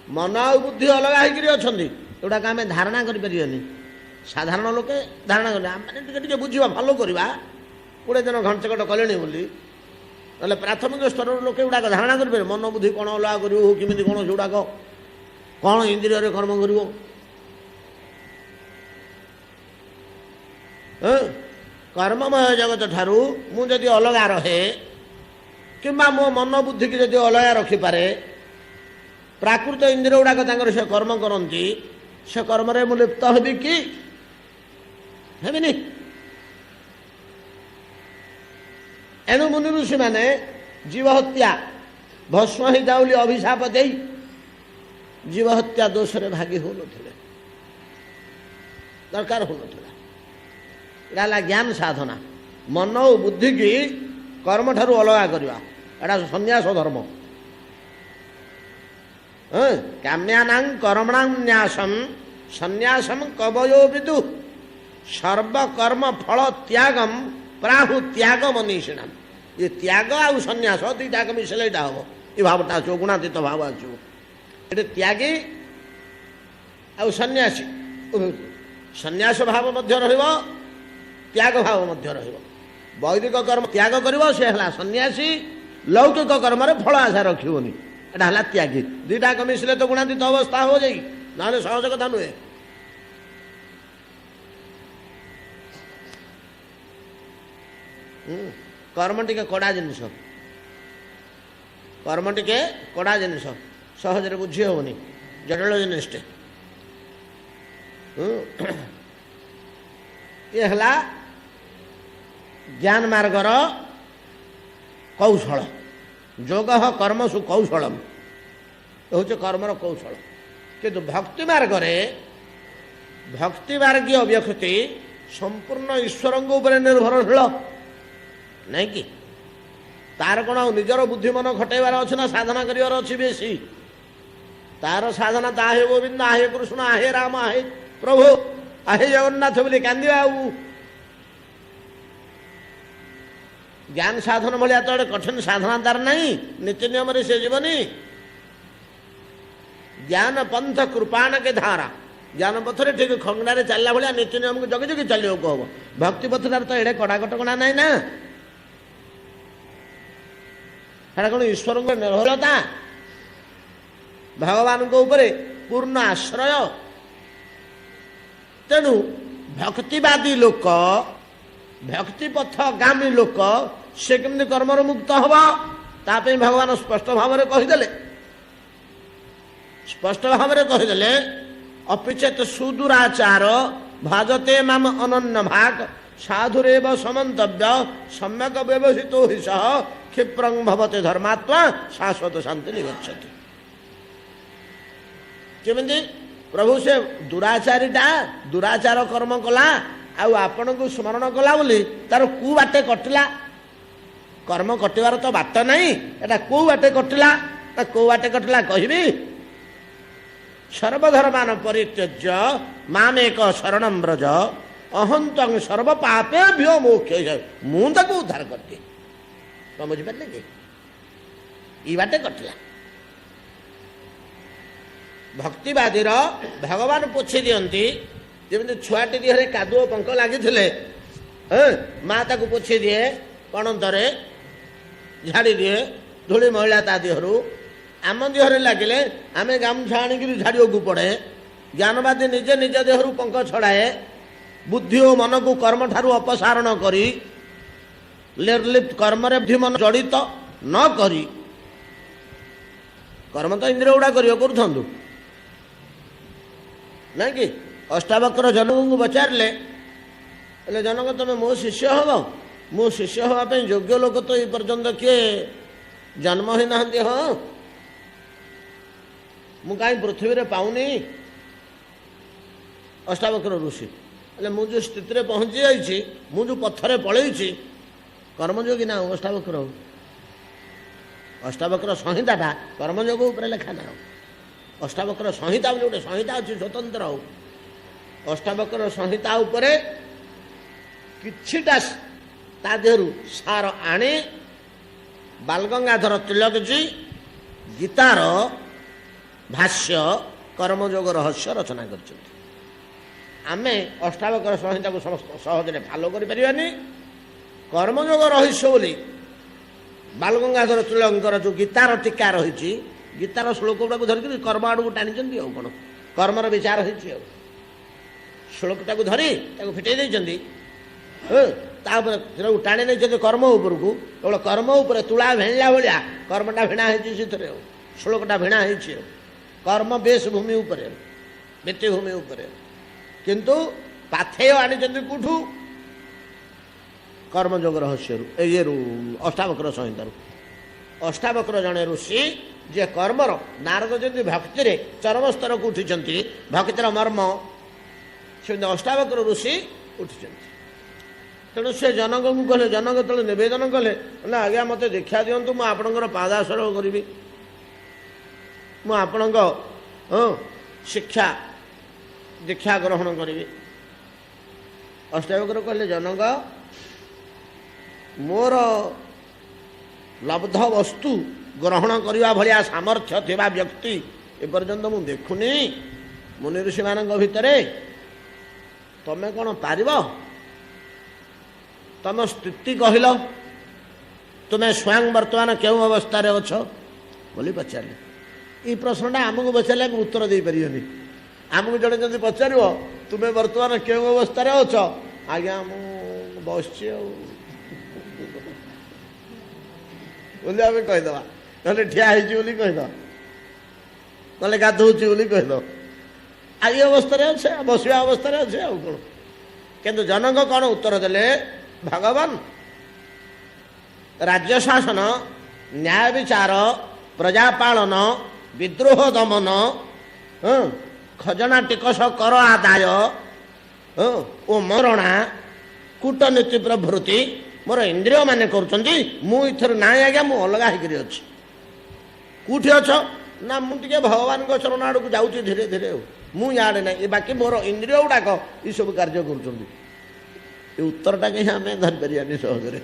मन आ बुद्धि अलग होगा आम धारणा करें साधारण लोके धारणा कर बुझा फलो करवा गोटे दिन घंटकट कले बोली ना प्राथमिक स्तर लोके गुड़ाक धारणा करें मन बुद्धि कौन अलग करमी कौन से गुड़ाक कौन इंद्रिय कर्म कर कर्ममय जगत ठारू मुझे अलग रहे कि मो मन बुद्धि की जदि अलग रखिपे प्राकृत इंद्रिय गुड़ाक से कर्म करती से कर्म रे मु लिप्त हेबी कि हेबिनी एणु मुनि ऋषि मैंने जीव हत्या भस्म ही जाऊली अभिशाप दे जीव हत्या दोष रे भागी हो नथिले दरकार हो नथिला एला ज्ञान साधना मन और बुद्धि की कर्म ठारू अलग करवा एटा सन्यास धर्म काम्यानां कर्मणां न्यासम सन्यासम कवयो विदु सर्वकर्म फल त्यागम प्राहु त्याग मनीषिणाम ये त्याग आउ सन्यास दुईटाक मिसले हम ये भावटा आसो गुणातीत भाव आसो ये त्यागी आउ सन्यासी सन्यास भाव मध्य रहिबो त्याग भाव मध्य रहिबो वैदिक कर्म त्याग करिबो से हला सन्यासी लौकिक कर्म रे फल आशा रखिबोनी एटा हला त्यागी दुईटाक मिसले तो गुणातीत अवस्था हो जाई ना सहज कथा नुहे कर्म टिके कड़ा जिनिस कर्म टिके कड़ा जिनिस सहज बुझी हेनी जटिल जिनिसटे ये हला ज्ञान मार्गर कौशल जोग कर्मसु कौशलम हूँ कर्मर कौशल किंतु भक्ति मार्गरे भक्ति मार्गीय व्यक्ति संपूर्ण ईश्वर निर्भरशील नहीं कि तार कौन निजर बुद्धि मन खटेबार अच्छे ना साधना करार अच्छी बेसी तार साधना आहे गोविंद आहे कृष्ण आहे राम आहे प्रभु आहे जगन्नाथ बोली कांदिया ज्ञान साधन भाया तो कठिन साधना तार नहीं नीति नियम से जीवनी ज्ञान पंथ कृपाण के धारा ज्ञान पथरे ठीक खंगड़े चलला भाया नीति नियम को जगी जगी चलो को हम भक्ति पथर तो एड़े कड़ा कटकणा नहीं ना है कौन ईश्वर को निर्भरता भगवान को ऊपर पूर्ण आश्रय तेणु भक्तिवादी लोक भक्ति पथगामी लोक से केमती कर्मर मुक्त हवा तापे भगवान स्पष्ट भाव में कहीदेले स्पष्ट भाव में कहीदेले अपिचेत सुदुराचार भाजते माम अनन्य भाग साधुरेव समन्तव्य सम्यक व्यवहितो हि सह क्षिप्रं भवते धर्मात्मा शाश्वत शांति निगच्छति केमती प्रभु से दुराचारीटा दुराचार कर्म कला आउ आपण को स्मरण कला बोली तार कु बाटे कटिला कर्म कटिवार तो बाट नहीं एटा कौ बाटे कटिला ना कौ बाटे कटिला कहबी सर्वधर्मान परित्यज्य माम एक शरणं व्रज अहं त्वं सर्व पापेभ्यो मोक्ष्य मुझे उद्धार करती कौन बुझिपारे कि ई बाटे कटिला भक्तिवादीर भगवान पोछि दियंती जमी छुआटी देहरे कादुओ पंख लगी माँ ताको पोछि दिए पणंतरे झाड़ी दिए धूली महिला ता देहरु आम देहरे लगिले आम गामछा आणिक झाड़िया को पड़े ज्ञानवादी निजे निज देहरु पंख छड़ाए बुद्धि और मन को कर्म ठारू अपसारण करी निर्लिप्त कर्म रे बुद्धि मन जड़ित न करी कर्म तो इंद्रिय गुड़ा कर नहीं कि ଅଷ୍ଟାବକ୍ର ଜନକଙ୍କୁ ପଚାରିଲେ, ହେଲେ ଜନକ ତମେ ମୋ ଶିଷ୍ୟ ହବ? ମୋ ଶିଷ୍ୟ ହେବା ପାଇଁ ଯୋଗ୍ୟ ଲୋକ ତ ଏ ପର୍ଯ୍ୟନ୍ତ କିଏ ଜନ୍ମ ହୋଇନାହାନ୍ତି। ହଁ, ମୁଁ କାହିଁ ପୃଥିବୀରେ ପାଉନି? ଅଷ୍ଟାବକ୍ର ଋଷି ହେଲେ ମୁଁ ଯେଉଁ ସ୍ଥିତିରେ ପହଞ୍ଚି ଯାଇଛି, ମୁଁ ଯେଉଁ ପଥରେ ପଳେଇଛି, କର୍ମଯୋଗୀ ନା ଅଷ୍ଟାବକ୍ର। ଅଷ୍ଟାବକ୍ର ସଂହିତାଟା କର୍ମଯୋଗ ଉପରେ ଲେଖା ନା। ଅଷ୍ଟାବକ୍ର ସଂହିତା ବୋଲି ଗୋଟେ ସଂହିତା ଅଛି ସ୍ୱତନ୍ତ୍ର। ଅଷ୍ଟାବକ୍ର ସଂହିତା ଉପରେ କିଛିଟା ତା ଦେହରୁ ସାର ଆଣି ବାଲଗଙ୍ଗାଧର ତିଲକଜୀ ଗୀତାର ଭାଷ୍ୟ କର୍ମଯୋଗ ରହସ୍ୟ ରଚନା କରିଛନ୍ତି। ଆମେ ଅଷ୍ଟାବକ୍ର ସଂହିତାକୁ ସହଜରେ ଫଲୋ କରିପାରିବାନି। କର୍ମଯୋଗ ରହସ୍ୟ ବୋଲି ବାଲଗଙ୍ଗାଧର ତିଲକଙ୍କର ଯେଉଁ ଗୀତାର ଟୀକା ରହିଛି, ଗୀତାର ଶ୍ଳୋକ ଗୁଡ଼ାକୁ ଧରିକି କର୍ମ ଆଡ଼କୁ ଟାଣିଛନ୍ତି। ଆଉ କ'ଣ କର୍ମର ବିଚାର ହେଇଛି? ଆଉ ଶ୍ଳୋକଟାକୁ ଧରି ତାକୁ ଫିଟେଇ ଦେଇଛନ୍ତି। ତାପରେ ସେଟାକୁ ଟାଣି ନେଇଛନ୍ତି କର୍ମ ଉପରକୁ। କେବଳ କର୍ମ ଉପରେ ତୁଳା ଭେଣିଲା ଭଳିଆ କର୍ମଟା ଭିଣା ହେଇଛି ସେଥିରେ। ଆଉ ଶ୍ଳୋକଟା ଭିଣା ହେଇଛି। ଆଉ କର୍ମ ବେଶ ଭୂମି ଉପରେ, ଭିତ୍ତିଭୂମି ଉପରେ, କିନ୍ତୁ ପାଥେୟ ଆଣିଛନ୍ତି କେଉଁଠୁ? କର୍ମଯୋଗ ରହସ୍ୟରୁ, ଇଏରୁ ଅଷ୍ଟାବକ୍ର ସଂହିତାରୁ। ଅଷ୍ଟାବକ୍ର ଜଣେ ଋଷି ଯେ କର୍ମର, ନାରଦ ଯେମିତି ଭକ୍ତିରେ ଚରମ ସ୍ତରକୁ ଉଠିଛନ୍ତି, ଭକ୍ତିର ମର୍ମ, ସେମିତି ଅଷ୍ଟାବକ୍ର ଋଷି ଉଠିଛନ୍ତି। ତେଣୁ ସେ ଜନକଙ୍କୁ କହିଲେ, ଜନକ ଯେତେବେଳେ ନିବେଦନ କଲେ, ନା ଆଜ୍ଞା ମୋତେ ଦୀକ୍ଷା ଦିଅନ୍ତୁ, ମୁଁ ଆପଣଙ୍କର ପାଦାସର କରିବି, ମୁଁ ଆପଣଙ୍କ ଶିକ୍ଷା ଦୀକ୍ଷା ଗ୍ରହଣ କରିବି। ଅଷ୍ଟାବକ୍ର କହିଲେ, ଜନକ ମୋର ଲବ୍ଧ ବସ୍ତୁ ଗ୍ରହଣ କରିବା ଭଳିଆ ସାମର୍ଥ୍ୟ ଥିବା ବ୍ୟକ୍ତି ଏପର୍ଯ୍ୟନ୍ତ ମୁଁ ଦେଖୁନି ମୁନି ଋଷିମାନଙ୍କ ଭିତରେ। ତମେ କ'ଣ ପାରିବ? ତମ ସ୍ଥିତି କହିଲ, ତୁମେ ସ୍ୱୟଂ ବର୍ତ୍ତମାନ କେଉଁ ଅବସ୍ଥାରେ ଅଛ ବୋଲି ପଚାରିଲେ। ଏଇ ପ୍ରଶ୍ନଟା ଆମକୁ ପଚାରିଲେ ଆମେ ଉତ୍ତର ଦେଇପାରିବନି। ଆମକୁ ଜଣେ ଯଦି ପଚାରିବ, ତୁମେ ବର୍ତ୍ତମାନ କେଉଁ ଅବସ୍ଥାରେ ଅଛ? ଆଜ୍ଞା ମୁଁ ବସିଛି ଆଉ ବୋଲି ଆମେ କହିଦେବା, ନହେଲେ ଠିଆ ହେଇଛି ବୋଲି କହିଦେବା, ନହେଲେ ଗାଧଉଛି ବୋଲି କହିଦେବ। ଆଉ ଏ ଅବସ୍ଥାରେ ଅଛେ, ବସିବା ଅବସ୍ଥାରେ ଅଛେ ଆଉ କ'ଣ। କିନ୍ତୁ ଜନକ କ'ଣ ଉତ୍ତର ଦେଲେ? ଭଗବାନ, ରାଜ୍ୟ ଶାସନ, ନ୍ୟାୟ ବିଚାର, ପ୍ରଜାପାଳନ, ବିଦ୍ରୋହ ଦମନ, ଖଜଣା ଟିକସ କର ଆଦାୟ ଓ ମରଣା, କୂଟନୀତି ପ୍ରଭୃତି ମୋର ଇନ୍ଦ୍ରିୟ ମାନେ କରୁଛନ୍ତି। ମୁଁ ଏଥର ନାଇଁ ଆଜ୍ଞା, ମୁଁ ଅଲଗା ହେଇକିରି ଅଛି। କେଉଁଠି ଅଛ? ନା ମୁଁ ଟିକେ ଭଗବାନଙ୍କ ଚରଣ ଆଡ଼କୁ ଯାଉଛି ଧୀରେ ଧୀରେ। ଆଉ ମୁଁ ଇଆଡ଼େ ନାହିଁ, ବାକି ମୋର ଇନ୍ଦ୍ରିୟ ଗୁଡ଼ାକ ଏସବୁ କାର୍ଯ୍ୟ କରୁଛନ୍ତି। ଏ ଉତ୍ତରଟା କେହି ଆମେ ଧରିପାରିବାନି ସହଜରେ।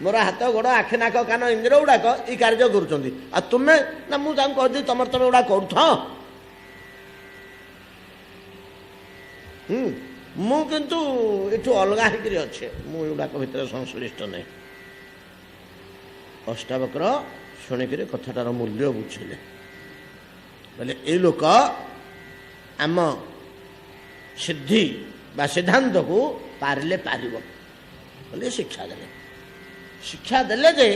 ମୋର ହାତ ଗୋଡ଼ ଆଖି ନାକ କାନ ଇନ୍ଦ୍ରିୟ ଗୁଡ଼ାକ ଏଇ କାର୍ଯ୍ୟ କରୁଛନ୍ତି, ଆଉ ତୁମେ? ନା ମୁଁ ତାଙ୍କୁ କହିଛି ତମର ତମେ ଗୁଡ଼ା କରୁଥ। ମୁଁ କିନ୍ତୁ ଏଠୁ ଅଲଗା ହେଇକିରି ଅଛି, ମୁଁ ଏଗୁଡ଼ାକ ଭିତରେ ସଂଶ୍ଳିଷ୍ଟ ନାହିଁ। ଅଷ୍ଟାବକ୍ର ଶୁଣିକିରି କଥାଟାର ମୂଲ୍ୟ ବୁଝିଲେ। ବୋଲେ ଏଇ ଲୋକ ଆମ ସିଦ୍ଧି ବା ସିଦ୍ଧାନ୍ତକୁ ପାରିଲେ ପାରିବ ବୋଲି ଶିକ୍ଷା ଦେଲେ। ଶିକ୍ଷା ଦେଲେ ଯେ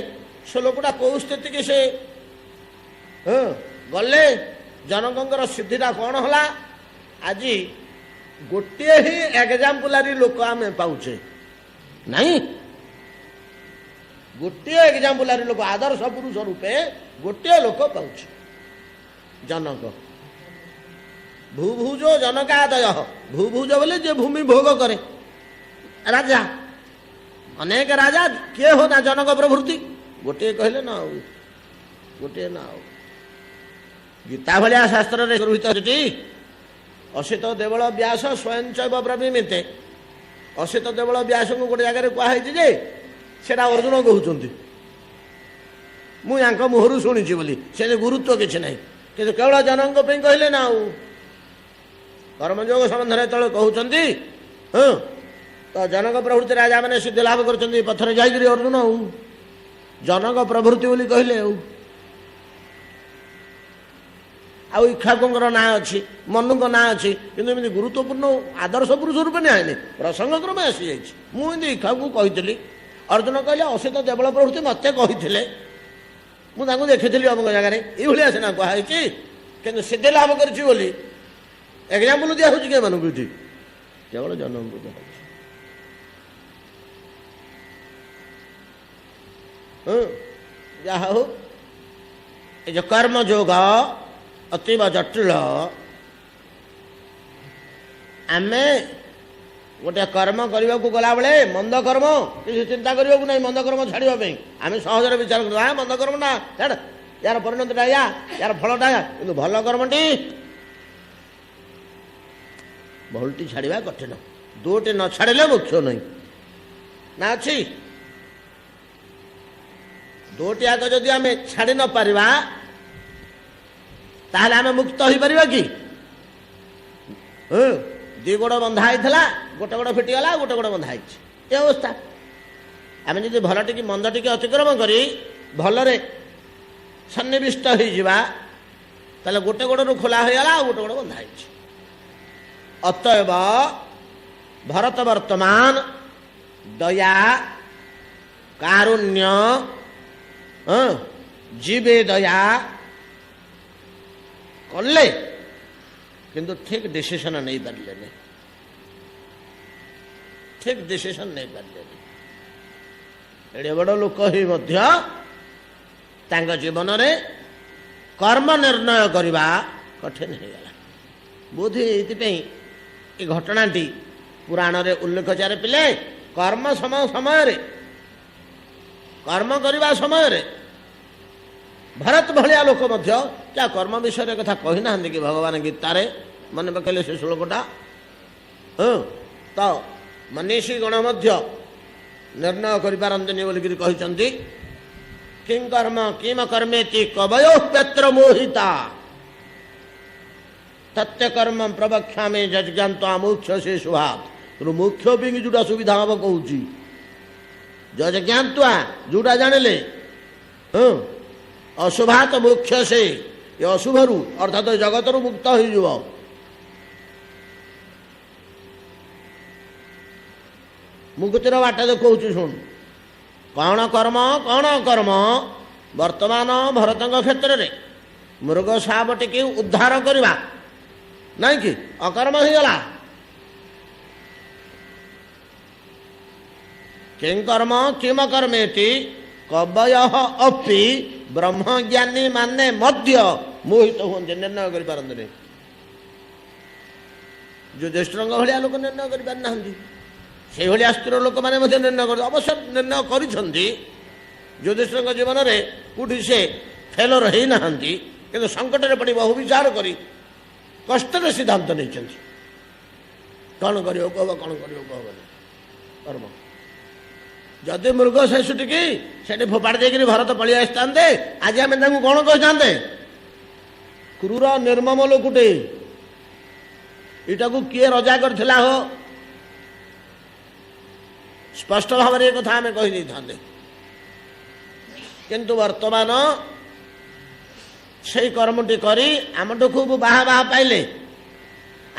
ସେ ଲୋକଟା କେଉଁ ସ୍ଥିତିକି ସେ ଗଲେ, ଜନକଙ୍କର ସିଦ୍ଧିଟା କ'ଣ ହେଲା? ଆଜି ଗୋଟିଏ ହିଁ ଏକ୍ଜାମ୍ପଲାରୀ ଲୋକ ଆମେ ପାଉଛେ, ନାଇଁ? ଗୋଟିଏ ଏକ୍ଜାମ୍ପଲାରୀ ଲୋକ, ଆଦର୍ଶ ପୁରୁଷ ରୂପେ ଗୋଟିଏ ଲୋକ ପାଉଛି, ଜନକ। ଭୂଭୁଜ ଜନକାଦୟ, ଭୂଭୁଜ ବୋଲି ଯେ ଭୂମି ଭୋଗ କରେ, ରାଜା। ଅନେକ ରାଜା, କିଏ ହଉ ନା ଜନକ ପ୍ରଭୃତି, ଗୋଟିଏ କହିଲେ ନା ଆଉ, ଗୋଟିଏ ନା ଆଉ। ଗୀତା ଭଳିଆ ଶାସ୍ତ୍ରରେ ଗୃହୀତ ଅଛି, ଅସିତ ଦେବଳ ବ୍ୟାସ ସ୍ୱୟଂଚୈବ ବ୍ରବୀମିତେ। ଅସିତ ଦେବଳ ବ୍ୟାସଙ୍କୁ ଗୋଟେ ଜାଗାରେ କୁହାହେଇଛି ଯେ ସେଟା ଅର୍ଜୁନ କହୁଛନ୍ତି, ମୁଁ ୟାଙ୍କ ମୁହଁରୁ ଶୁଣିଛି ବୋଲି। ସେ ଗୁରୁତ୍ୱ କିଛି ନାହିଁ, କିନ୍ତୁ କେବଳ ଜନଙ୍କ ପାଇଁ କହିଲେ ନା ଆଉ। କର୍ମଯୋଗ ସମ୍ବନ୍ଧରେ ଯେତେବେଳେ କହୁଛନ୍ତି, ତ ଜନକ ପ୍ରଭୃତି ରାଜା ମାନେ ସିଦ୍ଧି ଲାଭ କରୁଛନ୍ତି ପଥରେ ଯାଇକିରି ଅର୍ଜୁନ ଆଉ ଜନକ ପ୍ରଭୃତି ବୋଲି କହିଲେ। ଆଉ ଇକ୍ଷ୍ୱାକୁଙ୍କର ନାଁ ଅଛି, ମନୁଙ୍କ ନାଁ ଅଛି, କିନ୍ତୁ ଏମିତି ଗୁରୁତ୍ୱପୂର୍ଣ୍ଣ ଆଦର୍ଶ ପୁରୁଷ ରୂପେ ନିଆହେଇନି, ପ୍ରସଙ୍ଗ କ୍ରମେ ଆସିଯାଇଛି। ମୁଁ ଏମିତି ଇକ୍ଷ୍ୱାକୁ କହିଥିଲି, ଅର୍ଜୁନ କହିଲେ ଅସିତ ଦେବଳ ପ୍ରଭୃତି ମୋତେ କହିଥିଲେ, ମୁଁ ତାଙ୍କୁ ଦେଖିଥିଲି ଅମୁକ ଜାଗାରେ, ଏଇଭଳିଆ ସିନା କୁହାହେଇଛି। କିନ୍ତୁ ସିଦ୍ଧି ଲାଭ କରିଛି ବୋଲି ଏକ୍ଜାମ୍ପଲ ଦିଆହେଉଛି କେମାନଙ୍କୁ ଏଠି କେବଳ ଜନମକୁ ଦିଆହେଉଛି। ଯାହା ହଉ ଏ ଯେଉଁ କର୍ମଯୋଗ ଅତୀବ ଜଟିଳ। ଆମେ ଗୋଟେ କର୍ମ କରିବାକୁ ଗଲାବେଳେ ମନ୍ଦ କର୍ମ କିଛି ଚିନ୍ତା କରିବାକୁ ନାହିଁ, ମନ୍ଦ କର୍ମ ଛାଡ଼ିବା ପାଇଁ ଆମେ ସହଜରେ ବିଚାର କରିବା ମନ୍ଦ କର୍ମ ନା ଛାଡ଼, ୟାର ପରିଣତିଟା ଏଇଆ, ୟାର ଫଳଟା ଏଇଆ। କିନ୍ତୁ ଭଲ କର୍ମଟି ଭୁଲଟି ଛାଡ଼ିବା କଠିନ, ଦୁଇଟି ନ ଛାଡ଼ିଲେ ମୋକ୍ଷ ନାହିଁ ନା ଅଛି। ଦୁଇଟି ଆଗ ଯଦି ଆମେ ଛାଡ଼ି ନ ପାରିବା ତାହେଲେ ଆମେ ମୁକ୍ତ ହେଇପାରିବା କି? ଦି ଗୋଡ଼ ବନ୍ଧା ହେଇଥିଲା, ଗୋଟେ ଗୋଡ଼ ଫିଟିଗଲା, ଗୋଟେ ଗୋଡ଼ ବନ୍ଧା ହେଇଛି, ଏ ଅବସ୍ଥା। ଆମେ ଯଦି ଭଲ ଟିକେ ମନ୍ଦ ଟିକେ ଅତିକ୍ରମ କରି ଭଲରେ ସନ୍ନିବିଷ୍ଟ ହେଇଯିବା ତାହେଲେ ଗୋଟେ ଗୋଡ଼ରୁ ଖୋଲା ହେଇଗଲା, ଆଉ ଗୋଟେ ଗୋଡ଼ ବନ୍ଧା ହେଇଛି। ଅତଏବ ଭରତ ବର୍ତ୍ତମାନ ଦୟା କାରୁଣ୍ୟ ଜୀବେ ଦୟା କଲେ କିନ୍ତୁ ଠିକ୍ ଡିସିସନ୍ ନେଇପାରିଲେନି, ଠିକ୍ ଡିସିସନ୍ ନେଇପାରିଲେନି। ଏଡ଼େ ବଡ଼ ଲୋକ ହେଇ ମଧ୍ୟ ତାଙ୍କ ଜୀବନରେ କର୍ମ ନିର୍ଣ୍ଣୟ କରିବା କଠିନ ହେଇଗଲା। ବୋଧେ ଏଇଥିପାଇଁ ଏ ଘଟଣାଟି ପୁରାଣରେ ଉଲ୍ଲେଖ ଚାରି ପିଲେ କର୍ମ ସମୟରେ କର୍ମ କରିବା ସମୟରେ ଭରତ ଭଳିଆ ଲୋକ ମଧ୍ୟ ଯା କର୍ମ ବିଷୟରେ କଥା କହିନାହାନ୍ତି କି ଭଗବାନ ଗୀତାରେ? ମନେ ପକେଇଲେ ସେ ଶ୍ଲୋକଟା। ତ ମନୀଷୀ ଗଣ ମଧ୍ୟ ନିର୍ଣ୍ଣୟ କରିପାରନ୍ତିନି ବୋଲିକିରି କହିଛନ୍ତି। କିଂ କର୍ମ କିମ କର୍ମେତି କବୟୋ ପେତ୍ର ମୋହିତା ତତ୍ୟ କର୍ମ ପ୍ରବକ୍ଷ୍ୟାମେ ଯଜ୍ଜ୍ଞାନ୍ତ୍ୱା ମୋକ୍ଷ ସେ ଶୁଭାତ୍। ମୋକ୍ଷ ପାଇଁ ଯୋଉଟା ସୁବିଧା ହବ କହୁଛି, ଯଜ୍ଜ୍ଞାନ୍ତ୍ୱା ଯୋଉଟା ଜାଣିଲେ ଅଶୁଭାତ ମୋକ୍ଷ ସେ, ଏ ଅଶୁଭରୁ ଅର୍ଥାତ ଜଗତରୁ ମୁକ୍ତ ହେଇଯିବ। ମୁକ୍ତିର ବାଟ ଦେଖଉଛି ଶୁଣ। କ'ଣ କର୍ମ କ'ଣ କର୍ମ? ବର୍ତ୍ତମାନ ଭରତଙ୍କ କ୍ଷେତ୍ରରେ ମୃଗ ସାପଟିକୁ ଉଦ୍ଧାର କରିବା ନାଇଁ କି ଅକର୍ମ ହେଇଗଲା। କିଂ କର୍ମ କିମ କର୍ମେତି କବୟଃ ଅପି ବ୍ରହ୍ମଜ୍ଞାନୀ ମାନେ ମଧ୍ୟ ମୋହିତ ହୁଅନ୍ତି, ନିର୍ଣ୍ଣୟ କରିପାରନ୍ତିନି। ଯୁଧିଷ୍ଠିରଙ୍କ ଭଳିଆ ଲୋକ ନିର୍ଣ୍ଣୟ କରିପାରିନାହାନ୍ତି, ସେଇଭଳିଆ ସ୍ଥିର ଲୋକମାନେ ମଧ୍ୟ ନିର୍ଣ୍ଣୟ କରି ଅବଶ୍ୟ ନିର୍ଣ୍ଣୟ କରିଛନ୍ତି। ଯୁଧିଷ୍ଠିରଙ୍କ ଜୀବନରେ କୋଉଠି ସେ ଫେଲର ହେଇନାହାନ୍ତି, କିନ୍ତୁ ସଙ୍କଟରେ ପଡ଼ି ବହୁ ବିଚାର କରି କଷ୍ଟରେ ସିଦ୍ଧାନ୍ତ ନେଇଛନ୍ତି। କ'ଣ କରିବ କହ, କ'ଣ କରିବ କହ କର୍ମ। ଯଦି ମୃଗ ଶିଶୁଟିକି ସେଠି ଫୋପାଡ଼ି ଦେଇକିରି ଭରତ ପଳେଇ ଆସିଥାନ୍ତେ, ଆଜି ଆମେ ତାଙ୍କୁ କ'ଣ କହିଥାନ୍ତେ? କ୍ରୂର ନିର୍ମମ ଲୋକଟେ, ଏଇଟାକୁ କିଏ ରଜା କରିଥିଲା ହୋ? ସ୍ପଷ୍ଟ ଭାବରେ ଏ କଥା ଆମେ କହିଦେଇଥାନ୍ତେ। କିନ୍ତୁ ବର୍ତ୍ତମାନ ସେଇ କର୍ମଟି କରି ଆମଠୁ ଖୁବ୍ ବାହା ବାହା ପାଇଲେ,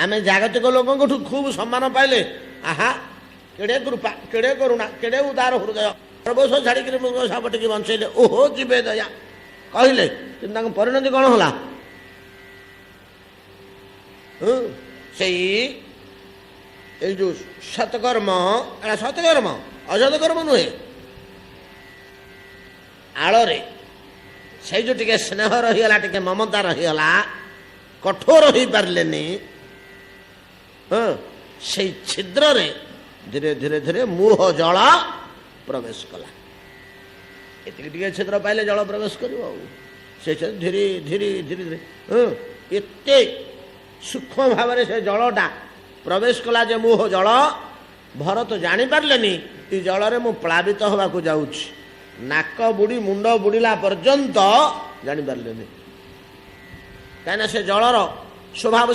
ଆମେ ଜାଗତିକ ଲୋକଙ୍କଠୁ ଖୁବ୍ ସମ୍ମାନ ପାଇଲେ। ଆହା କେଡ଼େ କୃପା, କେଡ଼େ କରୁଣା, କେଡ଼େ ଉଦାର ହୃଦୟ, ସର୍ବସ୍ୱ ଛାଡ଼ିକିରି ମୃଗ ସାପଟିକି ବଞ୍ଚେଇଲେ, ଓହୋ ଯିବେ ଦୟା କହିଲେ। କିନ୍ତୁ ତାଙ୍କ ପରିଣତି କ'ଣ ହେଲା? ସେଇ ଏଇ ଯେଉଁ ସତ୍କର୍ମ, ଏଇଟା ସତ୍କର୍ମ, ଅସତ୍କର୍ମ ନୁହେଁ। ଆଳରେ ସେଇ ଯେଉଁ ଟିକେ ସ୍ନେହ ରହିଗଲା, ଟିକେ ମମତା ରହିଗଲା, କଠୋର ହେଇପାରିଲେନି। ସେଇ ଛିଦ୍ରରେ ଧୀରେ ଧୀରେ ଧୀରେ ମୁହ ଜଳ ପ୍ରବେଶ କଲା। ଏତିକି ଟିକେ ଛିଦ୍ର ପାଇଲେ ଜଳ ପ୍ରବେଶ କରିବ ଆଉ। ସେ ଧୀରେ ଧୀରେ ଧୀରେ ଧୀରେ ଏତେ ସୂକ୍ଷ୍ମ ଭାବରେ ସେ ଜଳଟା ପ୍ରବେଶ କଲା ଯେ ମୁହ ଜଳ ଭରତ ଜାଣିପାରିଲେନି ଏ ଜଳରେ ମୁଁ ପ୍ଳାବିତ ହେବାକୁ ଯାଉଛି। ନାକ ବୁଡ଼ି ମୁଣ୍ଡ ବୁଡ଼ିଲା ପର୍ଯ୍ୟନ୍ତ ଜାଣିପାରିଲେନି, କାହିଁକିନା ସେ ଜଳର ସ୍ୱଭାବ